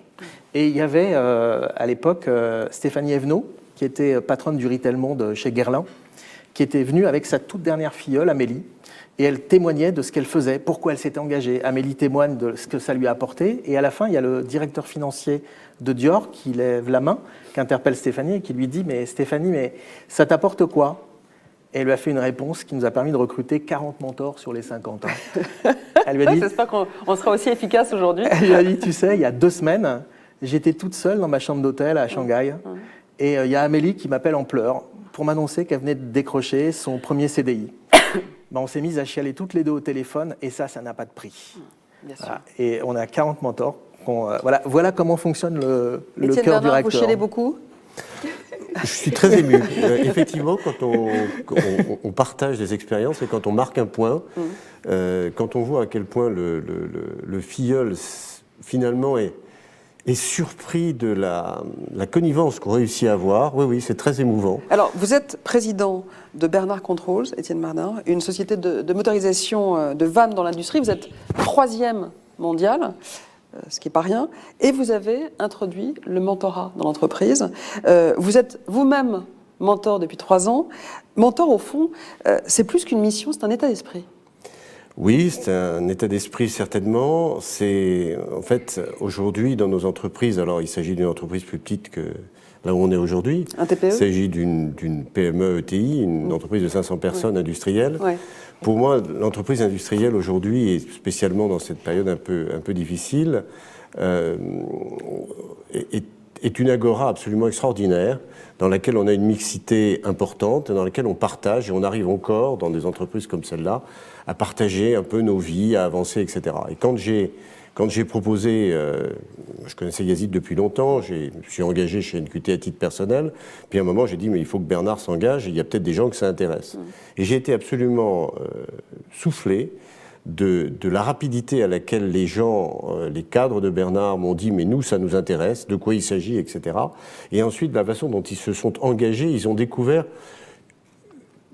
Et il y avait à l'époque Stéphanie Evenot, qui était patronne du Retail Monde chez Guerlain, qui était venue avec sa toute dernière filleule, Amélie, et elle témoignait de ce qu'elle faisait, pourquoi elle s'était engagée. Amélie témoigne de ce que ça lui a apporté, et à la fin, il y a le directeur financier de Dior qui lève la main, qui interpelle Stéphanie et qui lui dit « Mais Stéphanie, mais ça t'apporte quoi ?» Et elle lui a fait une réponse qui nous a permis de recruter 40 mentors sur les 50 ans. Elle lui a dit, j'espère qu'on sera aussi efficace aujourd'hui. Elle lui a dit, tu sais, il y a 2 semaines, j'étais toute seule dans ma chambre d'hôtel à Shanghai, et il y a Amélie qui m'appelle en pleurs pour m'annoncer qu'elle venait de décrocher son premier CDI. On s'est mis à chialer toutes les deux au téléphone, et ça n'a pas de prix. Bien sûr. Voilà. Et on a 40 mentors. Voilà comment fonctionne le cœur du Bernard, recteur. vous chialez beaucoup? Je suis très ému. Effectivement, quand on partage des expériences et quand on marque un point, quand on voit à quel point le filleul, finalement, est surpris de la connivence qu'on réussit à avoir, oui, c'est très émouvant. Alors, vous êtes président de Bernard Controls, Étienne Bernard, une société de motorisation de vannes dans l'industrie. Vous êtes 3e mondial, ce qui n'est pas rien, et vous avez introduit le mentorat dans l'entreprise. Vous êtes vous-même mentor depuis 3 ans. Mentor, au fond, c'est plus qu'une mission, c'est un état d'esprit. Oui, c'est un état d'esprit certainement. C'est en fait aujourd'hui dans nos entreprises, alors il s'agit d'une entreprise plus petite que là où on est aujourd'hui. Un TPE. Il s'agit d'une PME ETI, une entreprise de 500 personnes industrielle. Ouais. Pour moi, l'entreprise industrielle aujourd'hui, et spécialement dans cette période un peu difficile, est une agora absolument extraordinaire dans laquelle on a une mixité importante, dans laquelle on partage et on arrive encore dans des entreprises comme celle-là à partager un peu nos vies, à avancer, etc. Et quand j'ai proposé, je connaissais Yazid depuis longtemps, je suis engagé chez NQT à titre personnel, puis à un moment j'ai dit mais il faut que Bernard s'engage, il y a peut-être des gens que ça intéresse. Et j'ai été absolument soufflé de la rapidité à laquelle les gens, les cadres de Bernard m'ont dit mais nous ça nous intéresse, de quoi il s'agit, etc. Et ensuite de la façon dont ils se sont engagés, ils ont découvert,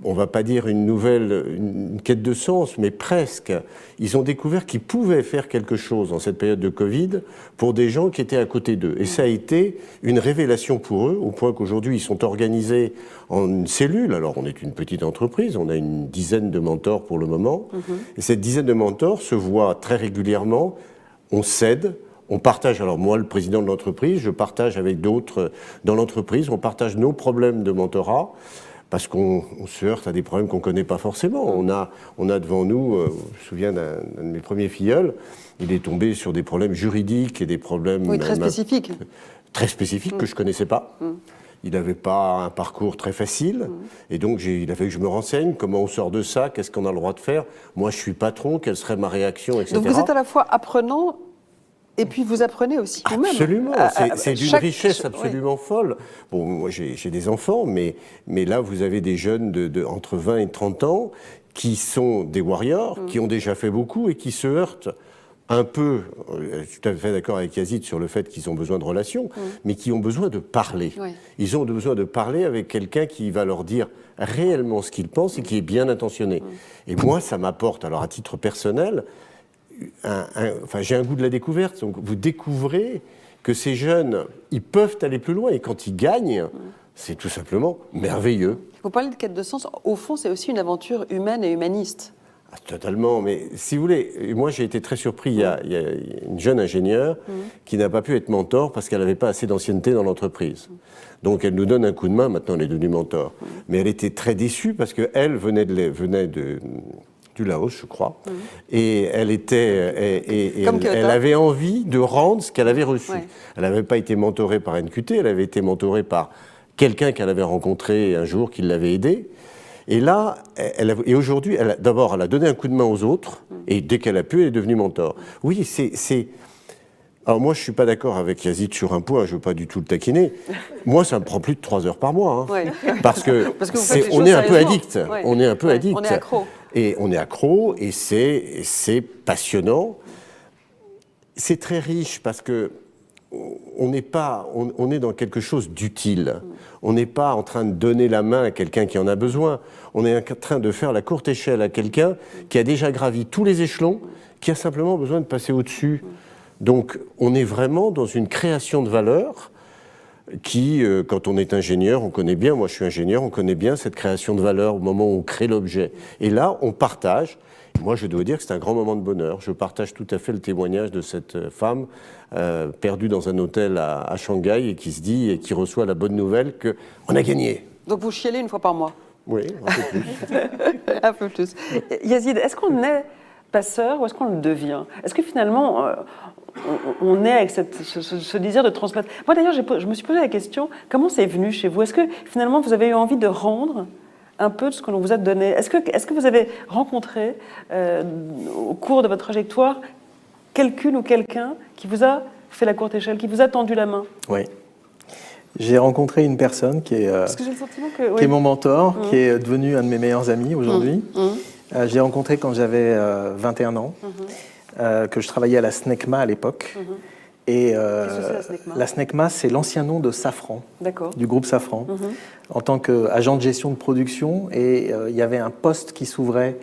on ne va pas dire une quête de sens, mais presque. Ils ont découvert qu'ils pouvaient faire quelque chose dans cette période de Covid pour des gens qui étaient à côté d'eux. Et ça a été une révélation pour eux, au point qu'aujourd'hui, ils sont organisés en une cellule. Alors, on est une petite entreprise, on a une dizaine de mentors pour le moment. Et cette dizaine de mentors se voit très régulièrement, on s'aide, on partage, alors moi, le président de l'entreprise, je partage avec d'autres dans l'entreprise, on partage nos problèmes de mentorat, parce qu'on se heurte à des problèmes qu'on ne connaît pas forcément. On a devant nous, je me souviens d'un de mes premiers filleuls, il est tombé sur des problèmes juridiques et des problèmes... Oui, très spécifiques. Très spécifiques que je ne connaissais pas. Il n'avait pas un parcours très facile, et donc il a fallu que je me renseigne, comment on sort de ça, qu'est-ce qu'on a le droit de faire. Moi, je suis patron, quelle serait ma réaction, etc. Donc vous êtes à la fois apprenant, et puis vous apprenez aussi vous-même. Absolument, c'est d'une richesse absolument folle. Bon, moi j'ai des enfants, mais là vous avez des jeunes entre 20 et 30 ans qui sont des warriors, qui ont déjà fait beaucoup et qui se heurtent un peu, je suis tout à fait d'accord avec Yazid sur le fait qu'ils ont besoin de relations, mais qui ont besoin de parler. Oui. Ils ont besoin de parler avec quelqu'un qui va leur dire réellement ce qu'ils pensent et qui est bien intentionné. Et moi, ça m'apporte, alors à titre personnel, j'ai un goût de la découverte. Donc vous découvrez que ces jeunes, ils peuvent aller plus loin et quand ils gagnent, c'est tout simplement merveilleux. Vous parlez de quête de sens, au fond, c'est aussi une aventure humaine et humaniste. Ah, totalement, mais si vous voulez, moi j'ai été très surpris, il y a une jeune ingénieure qui n'a pas pu être mentor parce qu'elle n'avait pas assez d'ancienneté dans l'entreprise. Donc elle nous donne un coup de main, maintenant elle est devenue mentor. Mais elle était très déçue parce qu'elle venait du Laos, je crois, et elle avait envie de rendre ce qu'elle avait reçu. Ouais. Elle n'avait pas été mentorée par NQT, elle avait été mentorée par quelqu'un qu'elle avait rencontré un jour qui l'avait aidée. Et là, aujourd'hui, d'abord, elle a donné un coup de main aux autres, et dès qu'elle a pu, elle est devenue mentor. Oui, alors moi, je ne suis pas d'accord avec Yazid sur un point, je ne veux pas du tout le taquiner. Moi, ça me prend plus de 3 heures par mois. Hein, ouais. Parce que on est un peu addict. Ouais. On est un peu addict. On est accro. Et on est accro, et c'est passionnant. C'est très riche parce que on est dans quelque chose d'utile. On n'est pas en train de donner la main à quelqu'un qui en a besoin. On est en train de faire la courte échelle à quelqu'un qui a déjà gravi tous les échelons, qui a simplement besoin de passer au-dessus. Donc, on est vraiment dans une création de valeur qui, quand on est ingénieur, on connaît bien, moi je suis ingénieur, on connaît bien cette création de valeur au moment où on crée l'objet. Et là, on partage. Moi, je dois dire que c'est un grand moment de bonheur. Je partage tout à fait le témoignage de cette femme perdue dans un hôtel à Shanghai et qui se dit et qui reçoit la bonne nouvelle qu'on a gagné. Donc vous chialez une fois par mois? Oui, un peu plus. Un peu plus. Yazid, est-ce qu'on est passeur ou est-ce qu'on le devient? Est-ce que finalement, on est avec ce désir de transmettre? Moi d'ailleurs, je me suis posé la question, comment c'est venu chez vous? Est-ce que finalement vous avez eu envie de rendre un peu de ce que l'on vous a donné? Est-ce que vous avez rencontré au cours de votre trajectoire quelqu'une ou quelqu'un qui vous a fait la courte échelle, qui vous a tendu la main? Oui. J'ai rencontré une personne qui est, qui est mon mentor, qui est devenu un de mes meilleurs amis aujourd'hui. Je l'ai rencontré quand j'avais 21 ans, que je travaillais à la SNECMA à l'époque. Et la SNECMA, c'est l'ancien nom de Safran, du groupe Safran, en tant qu'agent de gestion de production. Et il y avait un poste qui s'ouvrait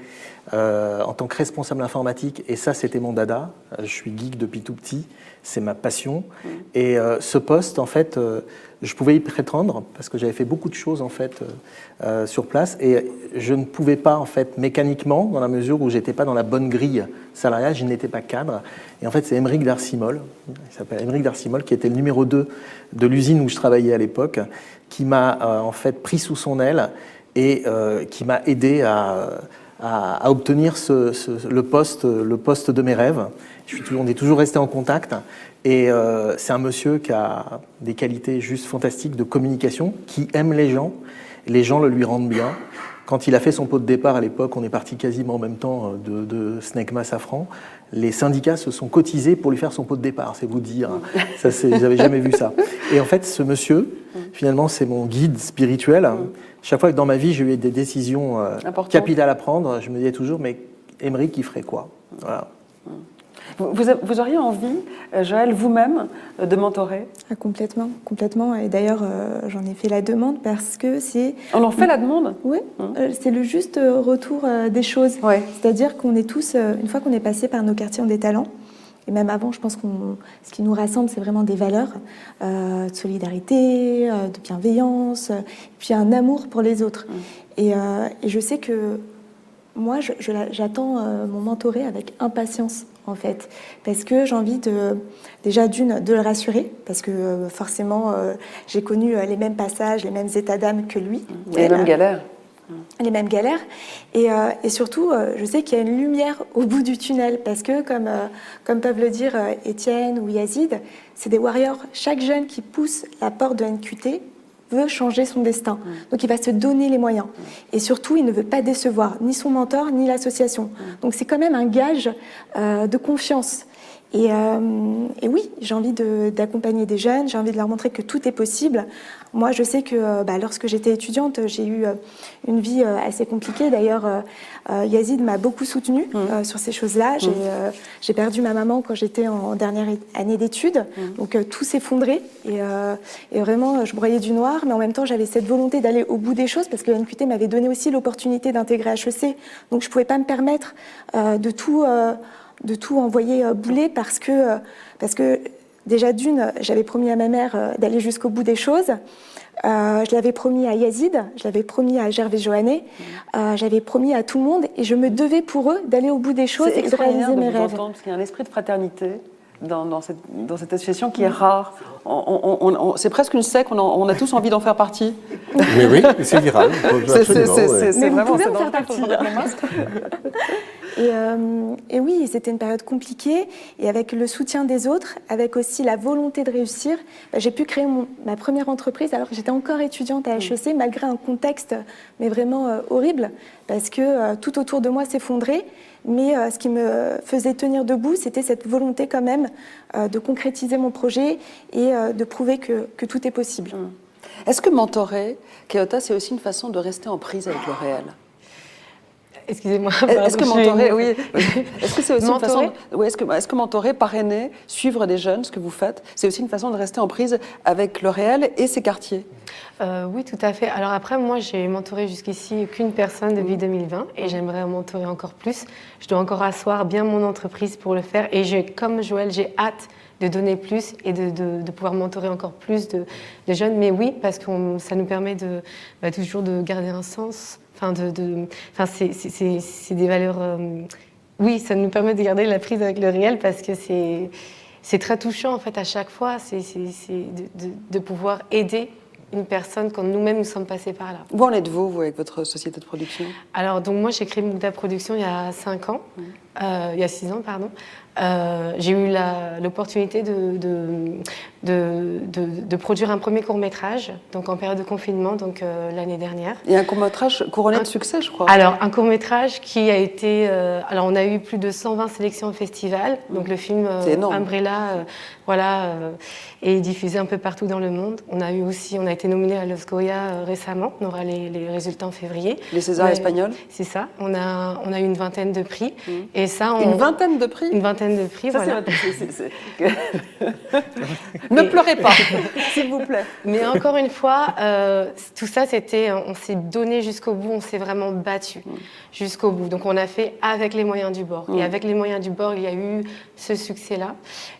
en tant que responsable informatique. Et ça, c'était mon dada. Je suis geek depuis tout petit. C'est ma passion. Et ce poste, en fait, je pouvais y prétendre parce que j'avais fait beaucoup de choses, en fait, sur place. Et je ne pouvais pas, en fait, mécaniquement, dans la mesure où je n'étais pas dans la bonne grille salariale, je n'étais pas cadre. Et en fait, c'est Émeric Darcimol, il s'appelle Émeric Darcimol, qui était le numéro 2 de l'usine où je travaillais à l'époque, qui m'a, en fait, pris sous son aile et qui m'a aidé à obtenir le poste de mes rêves. On est toujours resté en contact. Et c'est un monsieur qui a des qualités juste fantastiques de communication, qui aime les gens le lui rendent bien. Quand il a fait son pot de départ à l'époque, on est parti quasiment en même temps de SNECMA Safran, les syndicats se sont cotisés pour lui faire son pot de départ, c'est vous dire. Ça, j'avais jamais vu ça. Et en fait, ce monsieur, finalement, c'est mon guide spirituel. Chaque fois que dans ma vie, j'ai eu des décisions capitales à prendre, je me disais toujours, mais Émeric, il ferait quoi? Voilà. Vous auriez envie, Joëlle, vous-même, de mentorer? Complètement, complètement. Et d'ailleurs, j'en ai fait la demande parce que c'est... On en fait la demande? Oui, c'est le juste retour des choses. Ouais. C'est-à-dire qu'on est tous, une fois qu'on est passé par nos quartiers ont des talents, et même avant, je pense ce qui nous rassemble, c'est vraiment des valeurs de solidarité, de bienveillance, et puis un amour pour les autres. Et je sais que moi, j'attends mon mentoré avec impatience, en fait, parce que j'ai envie déjà de le rassurer, parce que forcément, j'ai connu les mêmes passages, les mêmes états d'âme que lui. Les mêmes galères. Les mêmes galères. Et surtout, je sais qu'il y a une lumière au bout du tunnel, parce que, comme peuvent le dire Étienne ou Yazid, c'est des warriors. Chaque jeune qui pousse la porte de NQT veut changer son destin. Donc il va se donner les moyens. Et surtout, il ne veut pas décevoir ni son mentor, ni l'association. Donc c'est quand même un gage de confiance. Et oui, j'ai envie d'accompagner des jeunes, j'ai envie de leur montrer que tout est possible. Moi, je sais que lorsque j'étais étudiante, j'ai eu une vie assez compliquée. D'ailleurs, Yazid m'a beaucoup soutenue sur ces choses-là. J'ai perdu ma maman quand j'étais en dernière année d'études. Donc, tout s'effondrait. Et vraiment, je broyais du noir. Mais en même temps, j'avais cette volonté d'aller au bout des choses parce que NQT m'avait donné aussi l'opportunité d'intégrer HEC. Donc, je ne pouvais pas me permettre de tout envoyer bouler parce que déjà d'une, j'avais promis à ma mère d'aller jusqu'au bout des choses. Je l'avais promis à Yazid, je l'avais promis à Gervais Joannet, j'avais promis à tout le monde et je me devais pour eux d'aller au bout des choses et de réaliser mes rêves. Parce qu'il y a un esprit de fraternité dans cette association qui est rare. C'est presque une secte, on a tous envie d'en faire partie. Mais oui, c'est viral. C'est vous vraiment pouvez en dans faire le partie. masque. Et oui, c'était une période compliquée. Et avec le soutien des autres, avec aussi la volonté de réussir, j'ai pu créer ma première entreprise alors que j'étais encore étudiante à HEC, malgré un contexte mais vraiment horrible, parce que tout autour de moi s'effondrait. Mais ce qui me faisait tenir debout, c'était cette volonté quand même de concrétiser mon projet et de prouver que tout est possible. Est-ce que mentorer, Keota, c'est aussi une façon de rester en prise avec le réel ? Excusez-moi. Est-ce que mentorer, oui. Est-ce que c'est aussi mentorer? une façon, oui, est-ce que mentorer, parrainer, suivre des jeunes, ce que vous faites, c'est aussi une façon de rester en prise avec le réel et ses quartiers? Oui, tout à fait. Alors après, moi, j'ai mentoré jusqu'ici qu'une personne depuis 2020 et j'aimerais en mentorer encore plus. Je dois encore asseoir bien mon entreprise pour le faire et comme Joël, j'ai hâte de donner plus et de pouvoir mentorer encore plus de jeunes. Mais oui, parce que ça nous permet toujours de garder un sens. C'est des valeurs. Oui, ça nous permet de garder la prise avec le réel parce que c'est très touchant en fait à chaque fois. C'est de pouvoir aider une personne quand nous-mêmes nous sommes passés par là. Où en êtes-vous, vous, avec votre société de production? Alors, donc moi, j'ai créé Moukda Production il y a 5 ans, il y a 6 ans, pardon. J'ai eu l'opportunité de produire un premier court-métrage, donc en période de confinement, donc l'année dernière. Et un court-métrage couronné de succès, je crois. Alors, un court-métrage qui a été... alors, on a eu plus de 120 sélections au festival, donc le film Umbrella, est diffusé un peu partout dans le monde. On a été nominé à Los Goya récemment, on aura les résultats en février. Les Césars espagnols? C'est ça, on a eu une vingtaine de prix. Et ça, Une vingtaine de prix? Une vingtaine de prix, ça, voilà. Ne pleurez pas, s'il vous plaît. Mais encore une fois, tout ça, on s'est donné jusqu'au bout, on s'est vraiment battu jusqu'au bout. Donc on a fait avec les moyens du bord. Et avec les moyens du bord, il y a eu ce succès-là.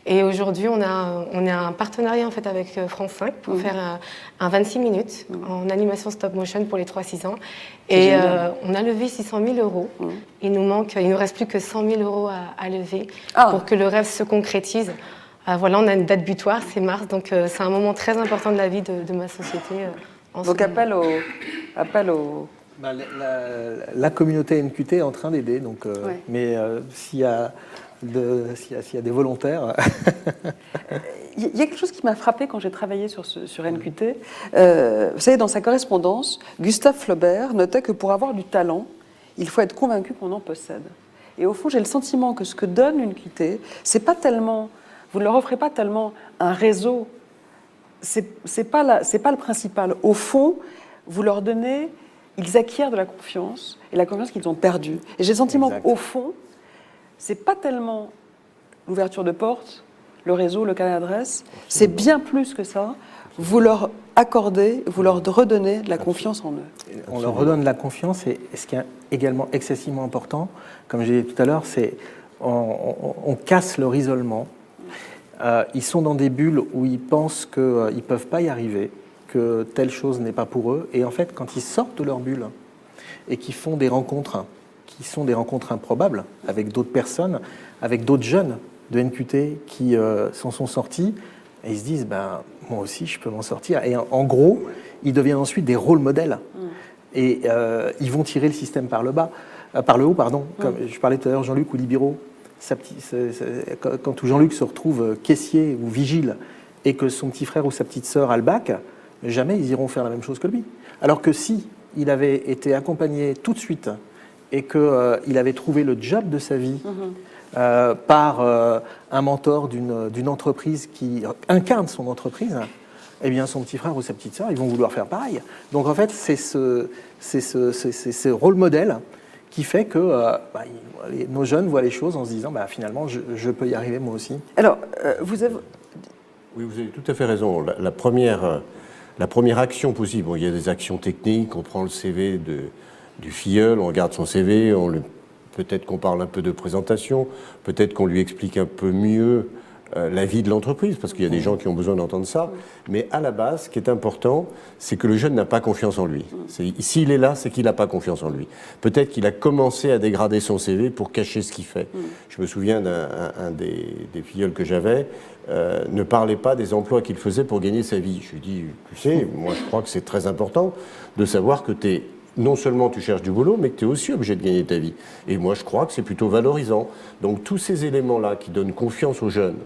Et aujourd'hui, on a un partenariat en fait avec France 5 pour faire un 26 minutes en animation stop motion pour les 3-6 ans. Et on a levé 600 000 euros. Il nous reste plus que 100 000 euros à lever pour que le rêve se concrétise. Voilà, on a une date butoir, c'est mars, donc c'est un moment très important de la vie de ma société. Donc appel au... La communauté NQT est en train d'aider, donc, mais s'il y a des volontaires... Il y a quelque chose qui m'a frappé quand j'ai travaillé sur NQT. Vous savez, dans sa correspondance, Gustave Flaubert notait que pour avoir du talent, il faut être convaincu qu'on en possède. Et au fond, j'ai le sentiment que ce que donne NQT, c'est pas tellement... Vous ne leur offrez pas tellement un réseau, c'est pas le principal. Au fond, vous leur donnez, ils acquièrent de la confiance, et la confiance qu'ils ont perdue. Et j'ai le sentiment qu'au fond, c'est pas tellement l'ouverture de porte, le réseau, le carnet d'adresse, c'est bien plus que ça. Vous leur accordez, vous leur redonnez de la confiance en eux. On leur redonne de la confiance, et ce qui est également excessivement important, comme j'ai dit tout à l'heure, c'est on casse leur isolement. Ils sont dans des bulles où ils pensent qu'ils ne peuvent pas y arriver, que telle chose n'est pas pour eux. Et en fait, quand ils sortent de leur bulle et qu'ils font des rencontres, qui sont des rencontres improbables, avec d'autres personnes, avec d'autres jeunes de NQT qui s'en sont sortis, et ils se disent, moi aussi, je peux m'en sortir. Et en gros, ils deviennent ensuite des rôles modèles. Et ils vont tirer le système par le haut. Comme je parlais tout à l'heure, Jean-Luc Oulibiro. Quand Jean-Luc se retrouve caissier ou vigile et que son petit frère ou sa petite sœur a le bac, jamais ils iront faire la même chose que lui. Alors que si il avait été accompagné tout de suite et qu'il avait trouvé le job de sa vie par un mentor d'une entreprise qui incarne son entreprise, eh bien son petit frère ou sa petite sœur, ils vont vouloir faire pareil. Donc en fait, c'est ce rôle modèle qui fait que nos jeunes voient les choses en se disant finalement, je peux y arriver moi aussi. Alors, vous avez... Oui, vous avez tout à fait raison. La première action possible, il y a des actions techniques, on prend le CV du filleul, on regarde son CV, peut-être qu'on parle un peu de présentation, peut-être qu'on lui explique un peu mieux la vie de l'entreprise, parce qu'il y a des gens qui ont besoin d'entendre ça. Mais à la base, ce qui est important, c'est que le jeune n'a pas confiance en lui. S'il est là, c'est qu'il n'a pas confiance en lui. Peut-être qu'il a commencé à dégrader son CV pour cacher ce qu'il fait. Je me souviens d'un des filleuls que j'avais, ne parlait pas des emplois qu'il faisait pour gagner sa vie. Je lui ai dit, tu sais, moi je crois que c'est très important de savoir que non seulement tu cherches du boulot, mais que tu es aussi obligé de gagner ta vie. Et moi je crois que c'est plutôt valorisant. Donc tous ces éléments-là qui donnent confiance aux jeunes,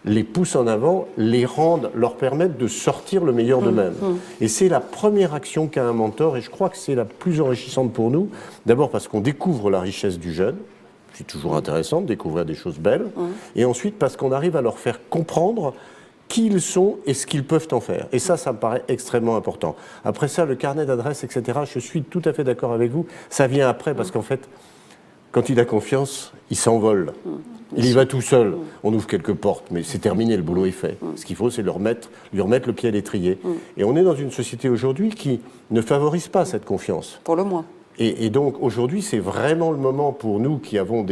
les poussent en avant, leur permettent de sortir le meilleur d'eux-mêmes. Et c'est la première action qu'a un mentor, et je crois que c'est la plus enrichissante pour nous. D'abord parce qu'on découvre la richesse du jeune, c'est toujours intéressant de découvrir des choses belles, et ensuite parce qu'on arrive à leur faire comprendre qui ils sont et ce qu'ils peuvent en faire. Et ça me paraît extrêmement important. Après ça, le carnet d'adresses, etc., je suis tout à fait d'accord avec vous, ça vient après, parce qu'en fait, quand il a confiance, il s'envole. Il y va tout seul. On ouvre quelques portes, mais c'est terminé, le boulot est fait. Ce qu'il faut, c'est lui remettre le pied à l'étrier. Et on est dans une société aujourd'hui qui ne favorise pas cette confiance. Pour le moins. Et donc, aujourd'hui, c'est vraiment le moment pour nous qui avons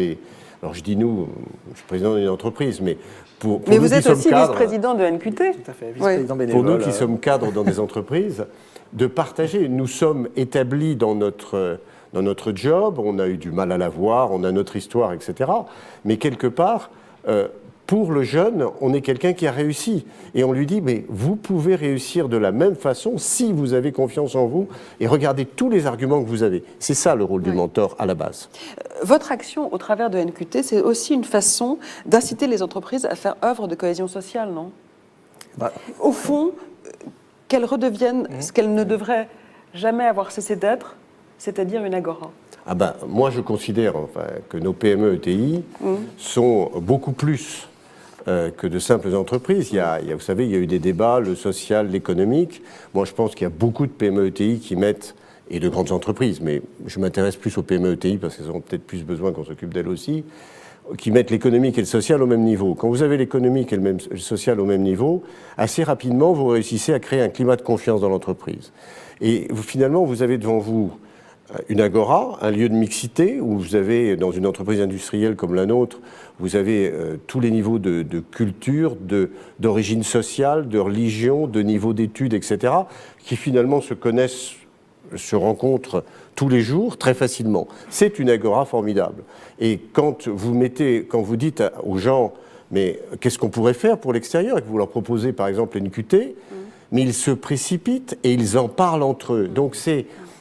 alors je dis nous, je suis président d'une entreprise, mais pour mais nous vous êtes qui sommes aussi vice-président de NQT. Tout à fait, vice-président bénévole. Pour nous qui sommes cadres dans des entreprises, de partager. Nous sommes établis dans notre job, on a eu du mal à la voir, on a notre histoire, etc. Mais quelque part, pour le jeune, on est quelqu'un qui a réussi. Et on lui dit, mais vous pouvez réussir de la même façon si vous avez confiance en vous et regardez tous les arguments que vous avez. C'est ça le rôle du mentor à la base. Votre action au travers de NQT, c'est aussi une façon d'inciter les entreprises à faire œuvre de cohésion sociale, non ? Au fond, qu'elles redeviennent ce qu'elles ne devraient jamais avoir cessé d'être, c'est-à-dire une agora. Moi, je considère que nos PME ETI sont beaucoup plus que de simples entreprises. Vous savez, il y a eu des débats, le social, l'économique. Moi, je pense qu'il y a beaucoup de PME ETI qui mettent, et de grandes entreprises, mais je m'intéresse plus aux PME ETI parce qu'elles ont peut-être plus besoin qu'on s'occupe d'elles aussi, qui mettent l'économique et le social au même niveau. Quand vous avez l'économique et le social au même niveau, assez rapidement, vous réussissez à créer un climat de confiance dans l'entreprise. Et finalement, vous avez devant vous une agora, un lieu de mixité, où vous avez, dans une entreprise industrielle comme la nôtre, vous avez tous les niveaux de culture, d'origine sociale, de religion, de niveau d'études, etc., qui finalement se connaissent, se rencontrent tous les jours très facilement. C'est une agora formidable. Et quand vous dites aux gens, mais qu'est-ce qu'on pourrait faire pour l'extérieur, et que vous leur proposez par exemple NQT, mais ils se précipitent et ils en parlent entre eux. Donc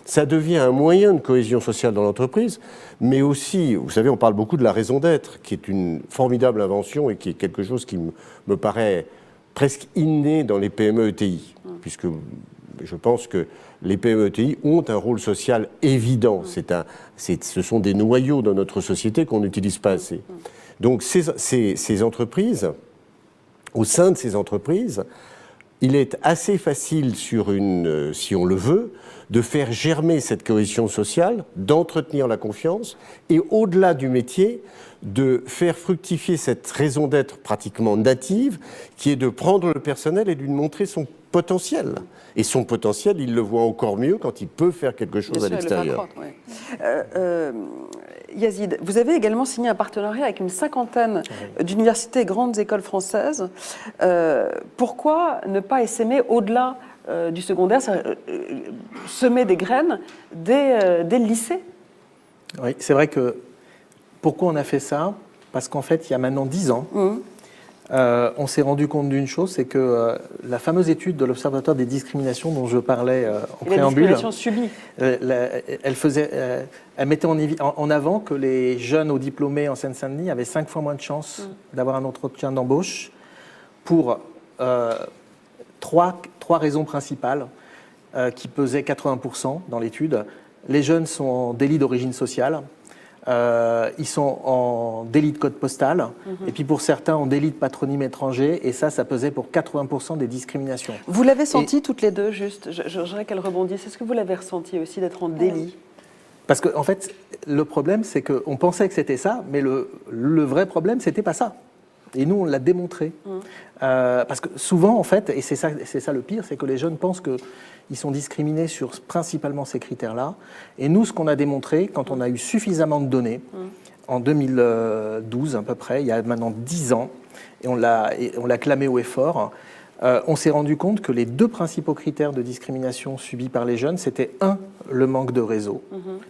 ça devient un moyen de cohésion sociale dans l'entreprise, mais aussi, vous savez, on parle beaucoup de la raison d'être, qui est une formidable invention et qui est quelque chose qui me paraît presque inné dans les PME ETI, puisque je pense que les PME ETI ont un rôle social évident. Ce sont des noyaux dans notre société qu'on n'utilise pas assez. Donc ces entreprises, au sein de ces entreprises, il est assez facile si on le veut, de faire germer cette cohésion sociale, d'entretenir la confiance et au-delà du métier, de faire fructifier cette raison d'être pratiquement native qui est de prendre le personnel et de lui montrer son potentiel. Et son potentiel, il le voit encore mieux quand il peut faire quelque chose à l'extérieur. Yazid, vous avez également signé un partenariat avec une cinquantaine d'universités et grandes écoles françaises. Pourquoi ne pas essaimer au-delà du secondaire, semer des graines dès le lycée? Oui, c'est vrai que pourquoi on a fait ça? Parce qu'en fait, il y a maintenant 10 ans, on s'est rendu compte d'une chose, c'est que la fameuse étude de l'Observatoire des discriminations dont je parlais en préambule, la discrimination subie. Elle mettait en avant que les jeunes aux diplômés en Seine-Saint-Denis avaient 5 fois moins de chances d'avoir un entretien d'embauche pour trois raisons principales qui pesaient 80% dans l'étude. les jeunes sont en délit d'origine sociale, ils sont en délit de code postal, et puis pour certains en délit de patronyme étranger, et ça pesait pour 80% des discriminations. Vous l'avez senti toutes les deux, juste, je voudrais qu'elles rebondissent. Est-ce que vous l'avez ressenti aussi d'être en délit? Parce qu'en fait, le problème, c'est qu'on pensait que c'était ça, mais le vrai problème, c'était pas ça. Et nous, on l'a démontré. Parce que souvent, en fait, et c'est ça le pire, c'est que les jeunes pensent qu'ils sont discriminés sur principalement ces critères-là. Et nous, ce qu'on a démontré, quand on a eu suffisamment de données, en 2012 à peu près, il y a maintenant 10 ans, et on l'a clamé haut et fort, on s'est rendu compte que les deux principaux critères de discrimination subis par les jeunes, c'était le manque de réseau.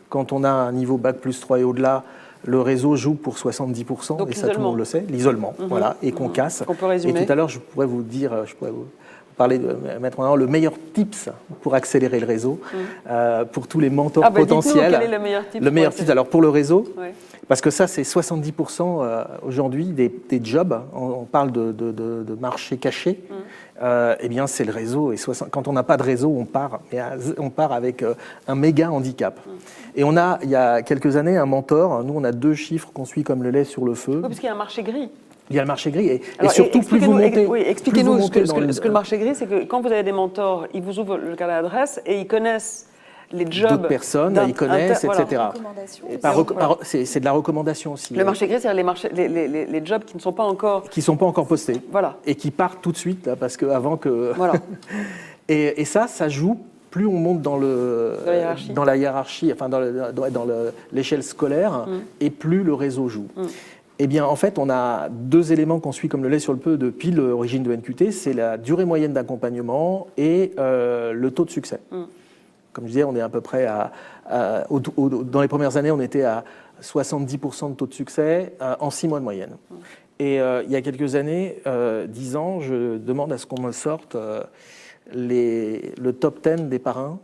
Quand on a un niveau Bac+3 et au-delà, le réseau joue pour 70%, donc et ça tout le monde le sait, l'isolement, voilà, et qu'on casse. On peut résumer. Et tout à l'heure, je pourrais vous parler de mettre en avant le meilleur tips pour accélérer le réseau, pour tous les mentors potentiels. Quel est le meilleur tips? Le meilleur tips, alors pour le réseau, ouais. Parce que ça, c'est 70% aujourd'hui des jobs. On parle de marché caché. Eh bien, c'est le réseau. Et quand on n'a pas de réseau, on part avec un méga handicap. Et on a, il y a quelques années, un mentor. Nous, on a 2 chiffres qu'on suit comme le lait sur le feu. Oui, parce qu'il y a un marché gris. Il y a le marché gris. Et surtout, plus vous montez... Oui, expliquez-nous ce que le marché gris, c'est que quand vous avez des mentors, ils vous ouvrent le carnet d'adresse et ils connaissent les jobs d'autres personnes, ils connaissent, etc. Voilà. C'est de la recommandation aussi. Le marché gris, c'est les jobs qui ne sont pas encore... Qui ne sont pas encore postés. Voilà. Et qui partent tout de suite, là, parce qu'avant que... Voilà. et ça joue, plus on monte dans la hiérarchie, enfin dans l'échelle scolaire, et plus le réseau joue. Eh bien, en fait, on a 2 éléments qu'on suit comme le lait sur le feu depuis l'origine de NQT, c'est la durée moyenne d'accompagnement et le taux de succès. Comme je disais, on est à peu près dans les premières années, on était à 70% de taux de succès en 6 mois de moyenne. Et il y a quelques années, 10 ans, je demande à ce qu'on me sorte le top 10 des parrains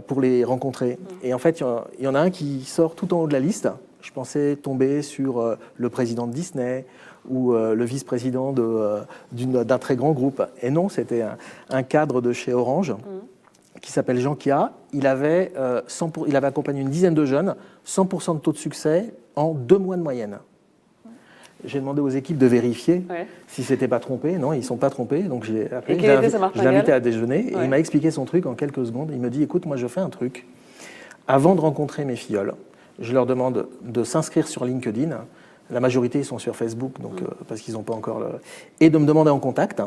pour les rencontrer. Et en fait, il y en a un qui sort tout en haut de la liste. Je pensais tomber sur le président de Disney ou le vice-président d'un très grand groupe. Et non, c'était un cadre de chez Orange qui s'appelle Jean Kia. Il avait accompagné une dizaine de jeunes, 100% de taux de succès en 2 mois de moyenne. J'ai demandé aux équipes de vérifier si ne s'étaient pas trompés. Non, ils ne sont pas trompés. Donc je l'ai invité à déjeuner et il m'a expliqué son truc en quelques secondes. Il me dit, écoute, moi je fais un truc. Avant de rencontrer mes filleuls, je leur demande de s'inscrire sur LinkedIn. La majorité ils sont sur Facebook, donc, parce qu'ils n'ont pas encore et de me demander en contact.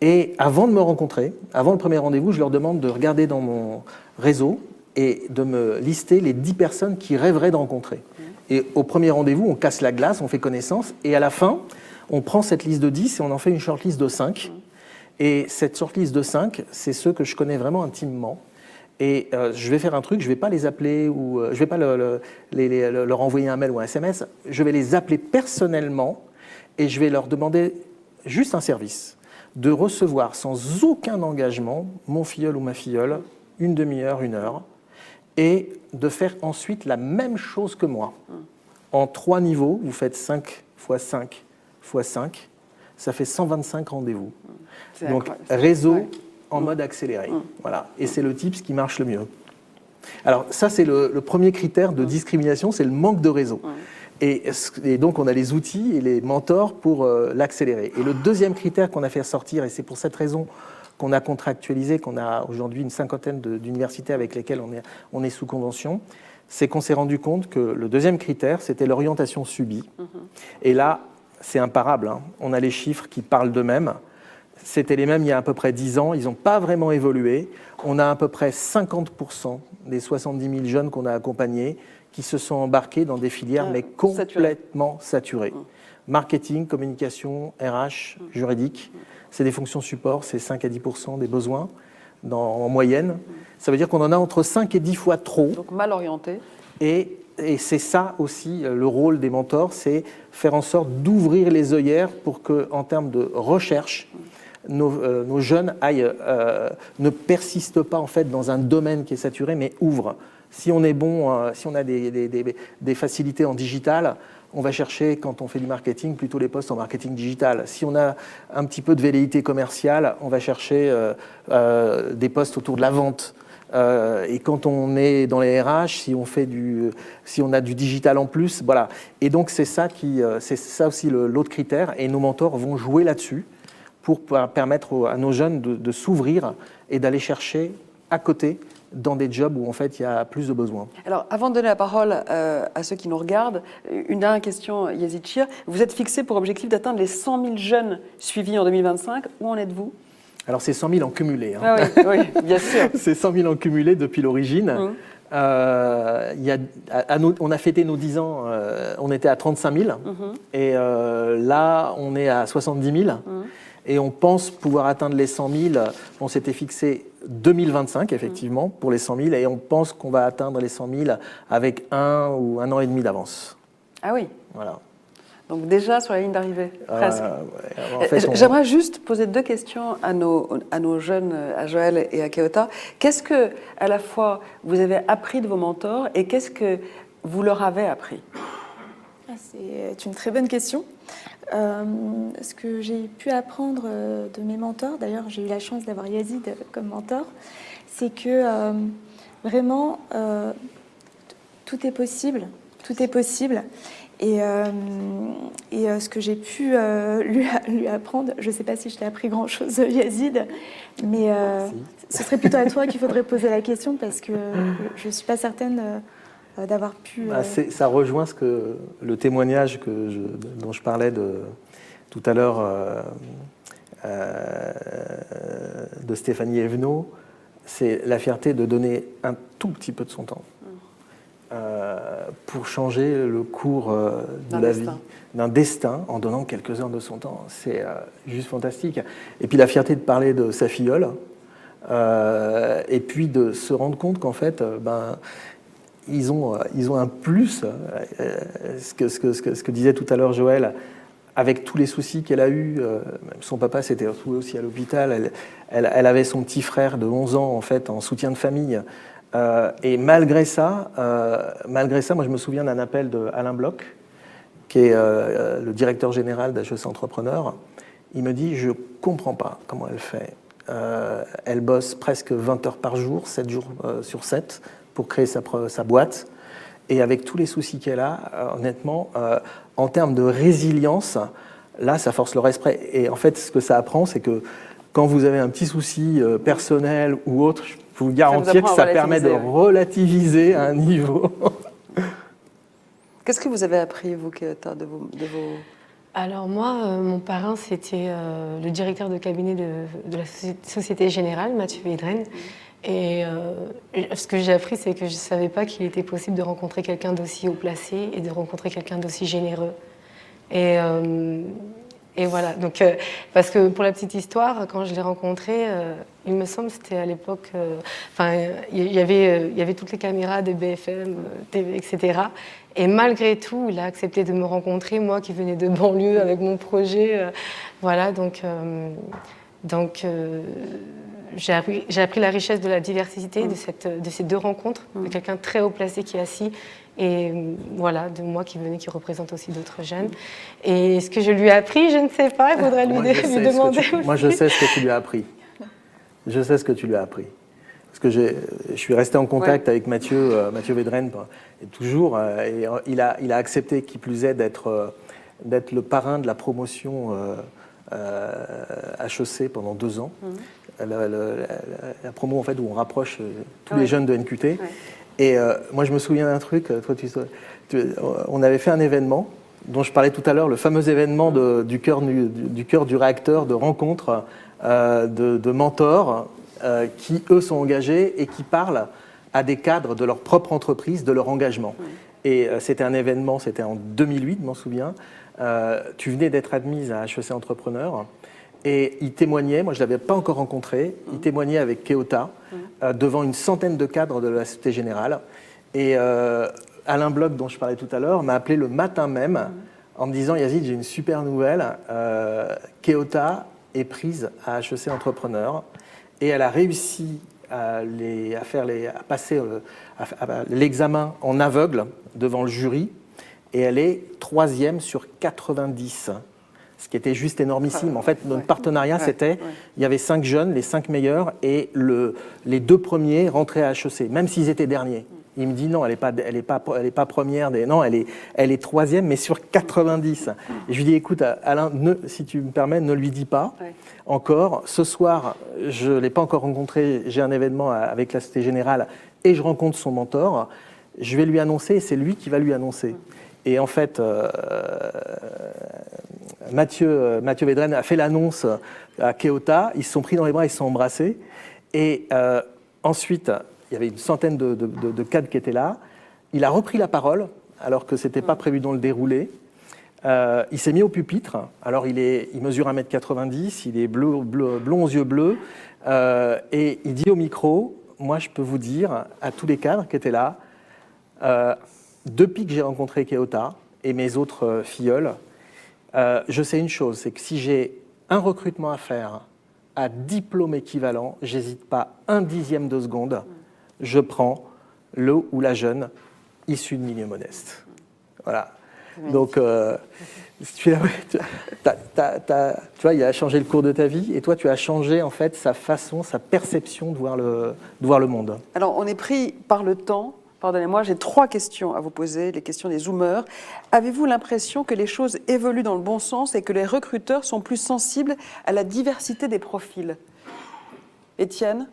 Et avant de me rencontrer, avant le premier rendez-vous, je leur demande de regarder dans mon réseau et de me lister les 10 personnes qui rêveraient de rencontrer. Et au premier rendez-vous, on casse la glace, on fait connaissance, et à la fin, on prend cette liste de 10 et on en fait une shortlist de 5. Et cette shortlist de 5, c'est ceux que je connais vraiment intimement. Et je vais faire un truc, je ne vais pas les appeler ou je ne vais pas leur envoyer un mail ou un SMS, je vais les appeler personnellement et je vais leur demander juste un service, de recevoir sans aucun engagement mon filleul ou ma filleule, une demi-heure, 1 heure, et de faire ensuite la même chose que moi. En 3 niveaux, vous faites 5 x 5 x 5, ça fait 125 rendez-vous. Donc réseau en mode accéléré. Voilà. Et c'est le tips qui marche le mieux. Alors ça, c'est le premier critère de discrimination, c'est le manque de réseau. Et donc, on a les outils et les mentors pour l'accélérer. Et le deuxième critère qu'on a fait ressortir, et c'est pour cette raison qu'on a contractualisé, qu'on a aujourd'hui une 50aine d'universités avec lesquelles on est sous convention, c'est qu'on s'est rendu compte que le deuxième critère, c'était l'orientation subie. Et là, c'est imparable, hein. On a les chiffres qui parlent d'eux-mêmes. C'était les mêmes il y a à peu près 10 ans, ils n'ont pas vraiment évolué. On a à peu près 50% des 70 000 jeunes qu'on a accompagnés qui se sont embarqués dans des filières mais complètement saturées. Marketing, communication, RH, juridique, c'est des fonctions support, c'est 5 à 10% des besoins en moyenne. Ça veut dire qu'on en a entre 5 et 10 fois trop. Donc mal orienté. Et c'est ça aussi le rôle des mentors, c'est faire en sorte d'ouvrir les œillères pour qu'en termes de recherche, nos jeunes ne persistent pas en fait dans un domaine qui est saturé, mais ouvrent. Si on est bon, si on a des facilités en digital, on va chercher, quand on fait du marketing, plutôt les postes en marketing digital. Si on a un petit peu de velléité commerciale, on va chercher des postes autour de la vente. Et quand on est dans les RH, si on a du digital en plus, voilà. Et donc c'est ça aussi l'autre critère. Et nos mentors vont jouer là-dessus pour permettre à nos jeunes de s'ouvrir et d'aller chercher à côté dans des jobs où en fait il y a plus de besoins. Alors avant de donner la parole à ceux qui nous regardent, une dernière question, Yazid Chir. Vous êtes fixé pour objectif d'atteindre les 100 000 jeunes suivis en 2025. Où en êtes-vous ? Alors c'est 100 000 en cumulé. Hein. Ah oui, bien sûr. C'est 100 000 en cumulé depuis l'origine. On a fêté nos 10 ans, on était à 35 000. Et là, on est à 70 000. Et on pense pouvoir atteindre les 100 000. On s'était fixé 2025, effectivement, pour les 100 000. Et on pense qu'on va atteindre les 100 000 avec 1 ou 1 an et demi d'avance. Ah oui. Voilà. Donc déjà sur la ligne d'arrivée, presque. En fait, J'aimerais juste poser 2 questions à nos jeunes, à Joël et à Keota. Qu'est-ce que, à la fois, vous avez appris de vos mentors et qu'est-ce que vous leur avez appris ? C'est une très bonne question. Ce que j'ai pu apprendre de mes mentors, d'ailleurs j'ai eu la chance d'avoir Yazid comme mentor, c'est que vraiment tout est possible. Et ce que j'ai pu lui apprendre, je ne sais pas si je t'ai appris grand-chose, Yazid, mais ce serait plutôt à toi qu'il faudrait poser la question parce que je ne suis pas certaine d'avoir pu... Ça rejoint le témoignage dont je parlais tout à l'heure de Stéphanie Evenot. C'est la fierté de donner un tout petit peu de son temps pour changer le cours de la vie, d'un destin, en donnant quelques heures de son temps. C'est juste fantastique. Et puis la fierté de parler de sa filleule, et puis de se rendre compte qu'en fait, ils ont un plus, ce que disait tout à l'heure Joël, avec tous les soucis qu'elle a eus. Son papa s'était retrouvé aussi à l'hôpital. Elle avait son petit frère de 11 ans en fait en soutien de famille. Et malgré ça, moi je me souviens d'un appel d'Alain Bloch, qui est le directeur général d'HEC Entrepreneur. Il me dit, je ne comprends pas comment elle fait. Elle bosse presque 20 heures par jour, 7 jours sur 7, pour créer sa boîte. Et avec tous les soucis qu'elle a, honnêtement, en termes de résilience, là, ça force le respect. Et en fait, ce que ça apprend, c'est que quand vous avez un petit souci personnel ou autre, je peux vous garantir que ça permet de relativiser à un niveau. Qu'est-ce que vous avez appris, vous, Keota, de vos... Alors moi, mon parrain, c'était le directeur de cabinet de la Société Générale, Mathieu Vedren. Et ce que j'ai appris, c'est que je ne savais pas qu'il était possible de rencontrer quelqu'un d'aussi haut placé et de rencontrer quelqu'un d'aussi généreux. Et voilà, donc, parce que pour la petite histoire, quand je l'ai rencontré, il me semble, c'était à l'époque, il y avait toutes les caméras de BFM, TV, etc. Et malgré tout, il a accepté de me rencontrer, moi qui venais de banlieue avec mon projet. Voilà, donc j'ai appris la richesse de la diversité de ces 2 rencontres, de quelqu'un très haut placé qui est assis, et voilà, de moi qui représente aussi d'autres jeunes. Et ce que je lui ai appris, je ne sais pas, il faudrait lui demander. Moi, je sais ce que tu lui as appris. Je sais ce que tu lui as appris. Parce que je suis resté en contact avec Mathieu Vedren, et toujours, et il a accepté, qui plus est, d'être le parrain de la promotion HEC pendant 2 ans. La promo en fait, où on rapproche tous les jeunes de NQT. Ouais. Et moi, je me souviens d'un truc. On avait fait un événement dont je parlais tout à l'heure, le fameux événement du cœur du réacteur, de rencontres de mentors qui, eux, sont engagés et qui parlent à des cadres de leur propre entreprise, de leur engagement. Et c'était un événement, c'était en 2008, je m'en souviens. Tu venais d'être admise à HEC Entrepreneur. Et il témoignait, moi je ne l'avais pas encore rencontré, il témoignait avec Keota devant une centaine de cadres de la Société Générale. Et Alain Bloch, dont je parlais tout à l'heure, m'a appelé le matin même en me disant « Yazid, j'ai une super nouvelle, Keota est prise à HEC Entrepreneur et elle a réussi à passer l'examen en aveugle devant le jury et elle est 3e sur 90 ce qui était juste énormissime. En fait, notre partenariat, c'était, il y avait 5 jeunes, les 5 meilleurs, et les 2 premiers rentraient à HEC, même s'ils étaient derniers. Il me dit non, elle est pas première, non, elle est 3e, mais sur 90. Et je lui dis, écoute, Alain, si tu me permets, ne lui dis pas encore. Ce soir, je ne l'ai pas encore rencontré, j'ai un événement avec la Société Générale, et je rencontre son mentor. Je vais lui annoncer, et c'est lui qui va lui annoncer. Et en fait, Mathieu Vedren a fait l'annonce à Keota, ils se sont pris dans les bras, ils se sont embrassés. Et ensuite, il y avait une centaine de cadres qui étaient là. Il a repris la parole, alors que ce n'était pas prévu dans le déroulé. Il s'est mis au pupitre. Alors, il mesure 1m90, il est blond aux yeux bleus. Et il dit au micro, moi, je peux vous dire, à tous les cadres qui étaient là, depuis que j'ai rencontré Keota et mes autres filleuls, je sais une chose, c'est que si j'ai un recrutement à faire à diplôme équivalent, j'hésite pas un dixième de seconde, je prends le ou la jeune issue de milieu modeste. Voilà. Donc, tu vois, il a changé le cours de ta vie, et toi, tu as changé en fait sa façon, sa perception de voir le monde. Alors, on est pris par le temps. Pardonnez-moi, j'ai 3 questions à vous poser, les questions des zoomers. Avez-vous l'impression que les choses évoluent dans le bon sens et que les recruteurs sont plus sensibles à la diversité des profils? Étienne?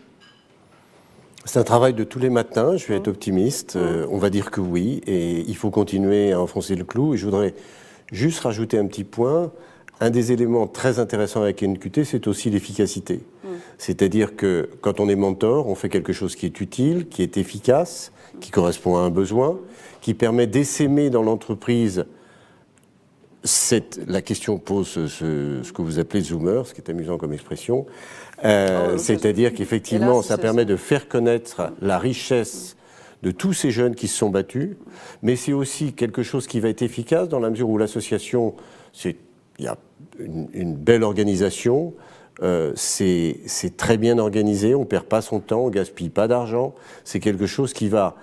C'est un travail de tous les matins, je vais être optimiste, on va dire que oui, et il faut continuer à enfoncer le clou. Et je voudrais juste rajouter un petit point. Un des éléments très intéressants avec NQT, c'est aussi l'efficacité. C'est-à-dire que quand on est mentor, on fait quelque chose qui est utile, qui est efficace, qui correspond à un besoin, qui permet d'essaimer dans l'entreprise. La question pose ce que vous appelez zoomer, ce qui est amusant comme expression. C'est-à-dire qu'effectivement, ça permet de faire connaître la richesse de tous ces jeunes qui se sont battus, mais c'est aussi quelque chose qui va être efficace dans la mesure où l'association, il y a une belle organisation, c'est très bien organisé, on ne perd pas son temps, on ne gaspille pas d'argent, c'est quelque chose qui va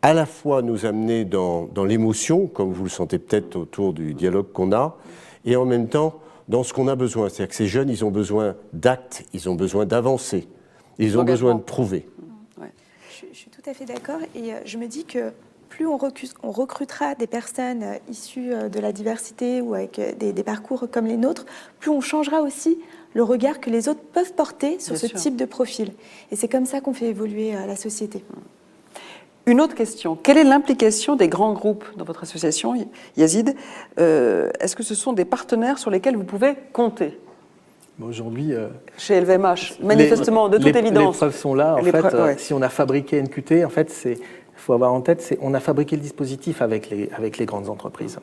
à la fois nous amener dans l'émotion, comme vous le sentez peut-être autour du dialogue qu'on a, et en même temps dans ce qu'on a besoin. C'est-à-dire que ces jeunes, ils ont besoin d'actes, ils ont besoin d'avancer, ils ont besoin de prouver. Ouais. Je suis tout à fait d'accord, et je me dis que plus on recrutera des personnes issues de la diversité ou avec des parcours comme les nôtres, plus on changera aussi le regard que les autres peuvent porter sur ce type de profil. Et c'est comme ça qu'on fait évoluer la société. Une autre question. Quelle est l'implication des grands groupes dans votre association, Yazid? Est-ce que ce sont des partenaires sur lesquels vous pouvez compter? Aujourd'hui, chez LVMH, manifestement, de toute évidence. Les preuves sont là. En fait, si on a il faut avoir en tête, on a fabriqué le dispositif avec les grandes entreprises.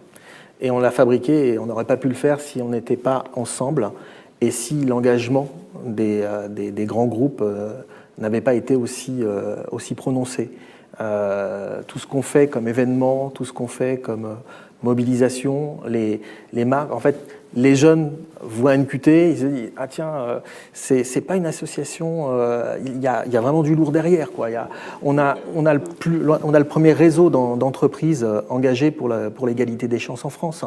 Et on l'a fabriqué, et on n'aurait pas pu le faire si on n'était pas ensemble, et si l'engagement des grands groupes n'avait pas été aussi prononcé. Tout ce qu'on fait comme événement, tout ce qu'on fait comme mobilisation, les marques, en fait, les jeunes voient NQT, ils se disent ah tiens, c'est pas une association, il y a vraiment du lourd derrière, quoi. On a le premier réseau d'entreprises engagées pour l'égalité des chances en France,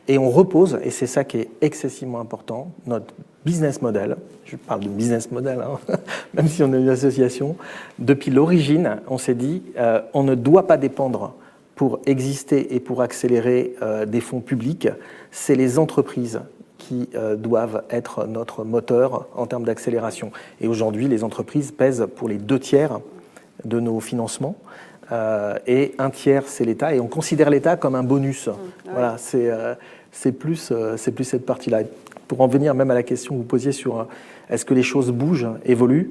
et on repose, et c'est ça qui est excessivement important, notre business model. Je parle de business model, même si on est une association. Depuis l'origine, on s'est dit on ne doit pas dépendre pour exister et pour accélérer des fonds publics. C'est les entreprises qui doivent être notre moteur en termes d'accélération. Et aujourd'hui, les entreprises pèsent pour les 2/3 de nos financements. Et 1/3, c'est l'État. Et on considère l'État comme un bonus. Voilà, c'est plus cette partie-là. Pour en venir même à la question que vous posiez sur est-ce que les choses bougent, évoluent.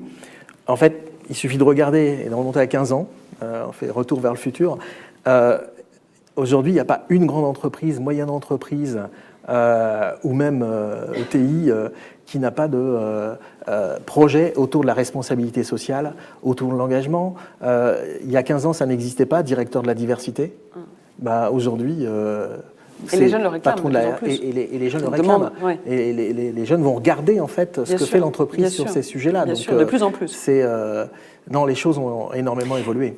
En fait, il suffit de regarder et de remonter à 15 ans. On fait retour vers le futur. Aujourd'hui, il n'y a pas une grande entreprise, moyenne entreprise ou même ETI qui n'a pas de projet autour de la responsabilité sociale, autour de l'engagement. Il y a 15 ans, ça n'existait pas, directeur de la diversité. Aujourd'hui... et les jeunes le réclament. Et les jeunes le réclament. Et les jeunes vont regarder en fait ce que fait l'entreprise sur ces sujets-là. Bien sûr, de plus en plus. Non, les choses ont énormément évolué.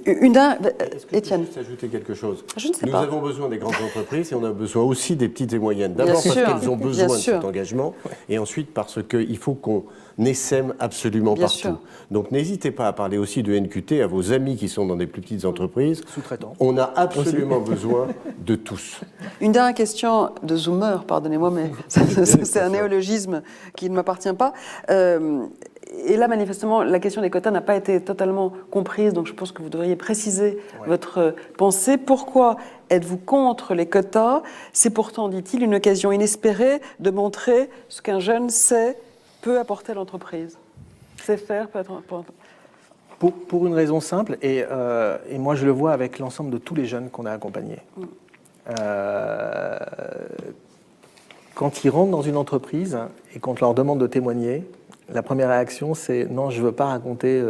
Étienne. Je peux ajouter quelque chose. Je ne sais Nous pas. avons besoin des grandes entreprises et on a besoin aussi des petites et moyennes. D'abord parce qu'elles ont besoin de cet engagement et ensuite parce qu'il faut qu'on essaime absolument Bien partout. sûr. Donc n'hésitez pas à parler aussi de NQT à vos amis qui sont dans des plus petites entreprises. Sous-traitants. On a absolument besoin de tous. Une dernière question de zoomer, pardonnez-moi, mais c'est un néologisme qui ne m'appartient pas. Et là, manifestement, la question des quotas n'a pas été totalement comprise, donc je pense que vous devriez préciser votre pensée. Pourquoi êtes-vous contre les quotas? C'est pourtant, dit-il, une occasion inespérée de montrer ce qu'un jeune sait peut apporter à l'entreprise. C'est faire peut être... Pour une raison simple, et moi je le vois avec l'ensemble de tous les jeunes qu'on a accompagnés. Quand ils rentrent dans une entreprise et qu'on leur demande de témoigner, la première réaction c'est « non, je ne veux pas raconter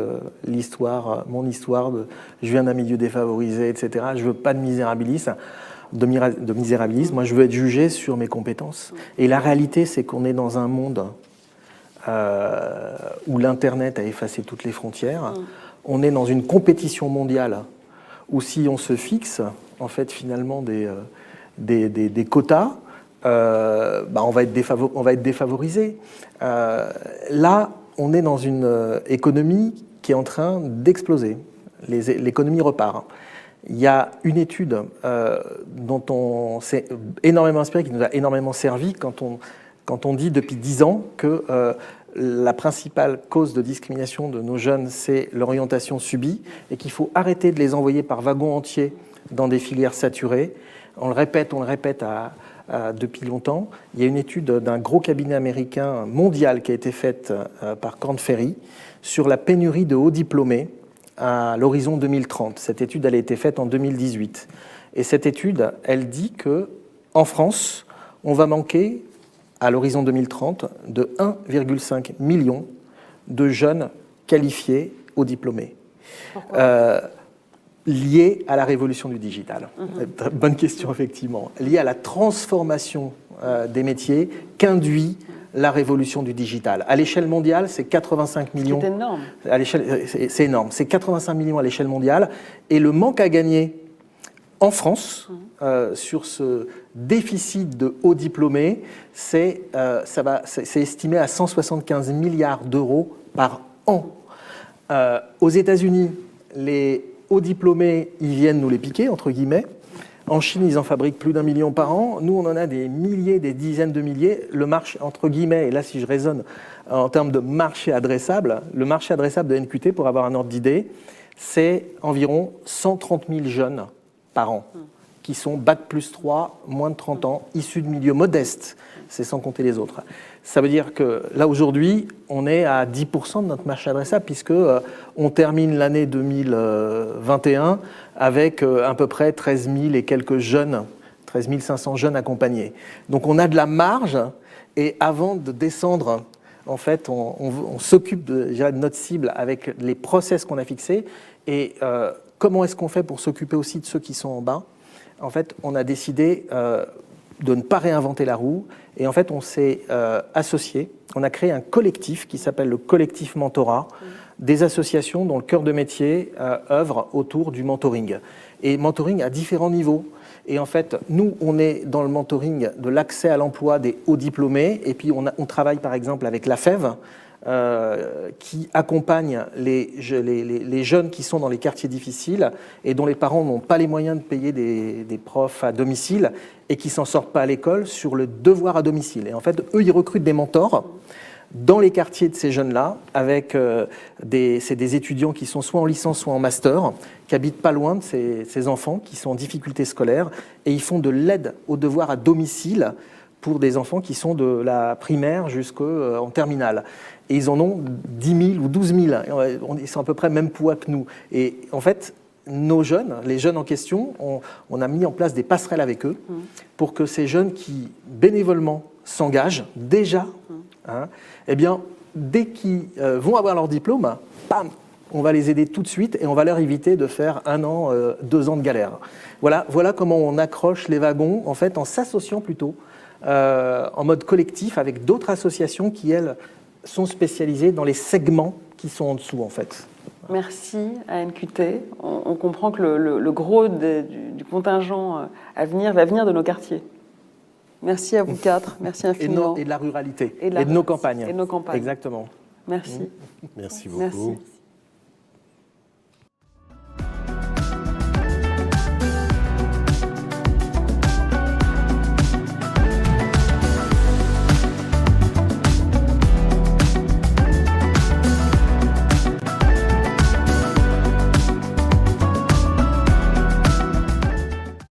l'histoire, mon histoire, je viens d'un milieu défavorisé, etc. Je ne veux pas de misérabilisme. Moi, je veux être jugé sur mes compétences. » Et la réalité, c'est qu'on est dans un monde où l'Internet a effacé toutes les frontières. On est dans une compétition mondiale où si on se fixe, en fait, finalement, des quotas, on va être défavorisé. Là, on est dans une économie qui est en train d'exploser. L'économie repart. Il y a une étude dont on s'est énormément inspiré, qui nous a énormément servi quand on dit depuis 10 ans que la principale cause de discrimination de nos jeunes, c'est l'orientation subie et qu'il faut arrêter de les envoyer par wagons entiers dans des filières saturées. On le répète depuis longtemps. Il y a une étude d'un gros cabinet américain mondial qui a été faite par Korn Ferry sur la pénurie de hauts diplômés à l'horizon 2030. Cette étude, elle a été faite en 2018. Et cette étude, elle dit qu'en France, on va manquer, à l'horizon 2030, de 1,5 million de jeunes qualifiés hauts diplômés. Lié à la révolution du digital. Bonne question, effectivement. Lié à la transformation des métiers qu'induit la révolution du digital. À l'échelle mondiale, c'est 85 millions. C'est énorme. C'est énorme. C'est 85 millions à l'échelle mondiale. Et le manque à gagner en France sur ce déficit de hauts diplômés, c'est estimé à 175 milliards d'euros par an. Aux États-Unis, les hauts diplômés, ils viennent nous les piquer, entre guillemets. En Chine, ils en fabriquent plus d'1 million par an. Nous, on en a des milliers, des dizaines de milliers. Le marché, entre guillemets, et là, si je raisonne en termes de marché adressable, le marché adressable de NQT, pour avoir un ordre d'idée, c'est environ 130 000 jeunes par an qui sont Bac+3, moins de 30 ans, issus de milieux modestes. C'est sans compter les autres. Ça veut dire que là, aujourd'hui, on est à 10% de notre marché adressable puisque on termine l'année 2021 avec à peu près 13 000 et quelques jeunes, 13 500 jeunes accompagnés. Donc on a de la marge et avant de descendre, en fait, on s'occupe de notre cible avec les process qu'on a fixés. Et comment est-ce qu'on fait pour s'occuper aussi de ceux qui sont en bas? En fait, on a décidé de ne pas réinventer la roue. Et en fait, on s'est associé. On a créé un collectif qui s'appelle le collectif Mentorat, des associations dont le cœur de métier œuvre autour du mentoring. Et mentoring à différents niveaux. Et en fait, nous, on est dans le mentoring de l'accès à l'emploi des hauts diplômés. Et puis, on travaille par exemple avec la FEV, qui accompagne les jeunes qui sont dans les quartiers difficiles et dont les parents n'ont pas les moyens de payer des profs à domicile et qui ne s'en sortent pas à l'école sur le devoir à domicile. Et en fait, eux, ils recrutent des mentors dans les quartiers de ces jeunes-là, avec c'est des étudiants qui sont soit en licence, soit en master, qui habitent pas loin de ces enfants qui sont en difficulté scolaire, et ils font de l'aide aux devoirs à domicile pour des enfants qui sont de la primaire jusqu'en terminale. Et ils en ont 10 000 ou 12 000. Ils sont à peu près même poids que nous. Et en fait, nos jeunes, les jeunes en question, on a mis en place des passerelles avec eux pour que ces jeunes qui, bénévolement, s'engagent déjà, eh bien, dès qu'ils vont avoir leur diplôme, bam, on va les aider tout de suite et on va leur éviter de faire 1 an, 2 ans de galère. Voilà comment on accroche les wagons, en fait, en s'associant plutôt en mode collectif avec d'autres associations qui, elles, sont spécialisées dans les segments qui sont en dessous, en fait. Merci à NQT. On comprend que le gros du contingent à venir va venir de nos quartiers. Merci à vous quatre. Merci infiniment. Et de la ruralité. Et de nos campagnes. Et de nos campagnes. Exactement. Merci. Merci beaucoup. Merci.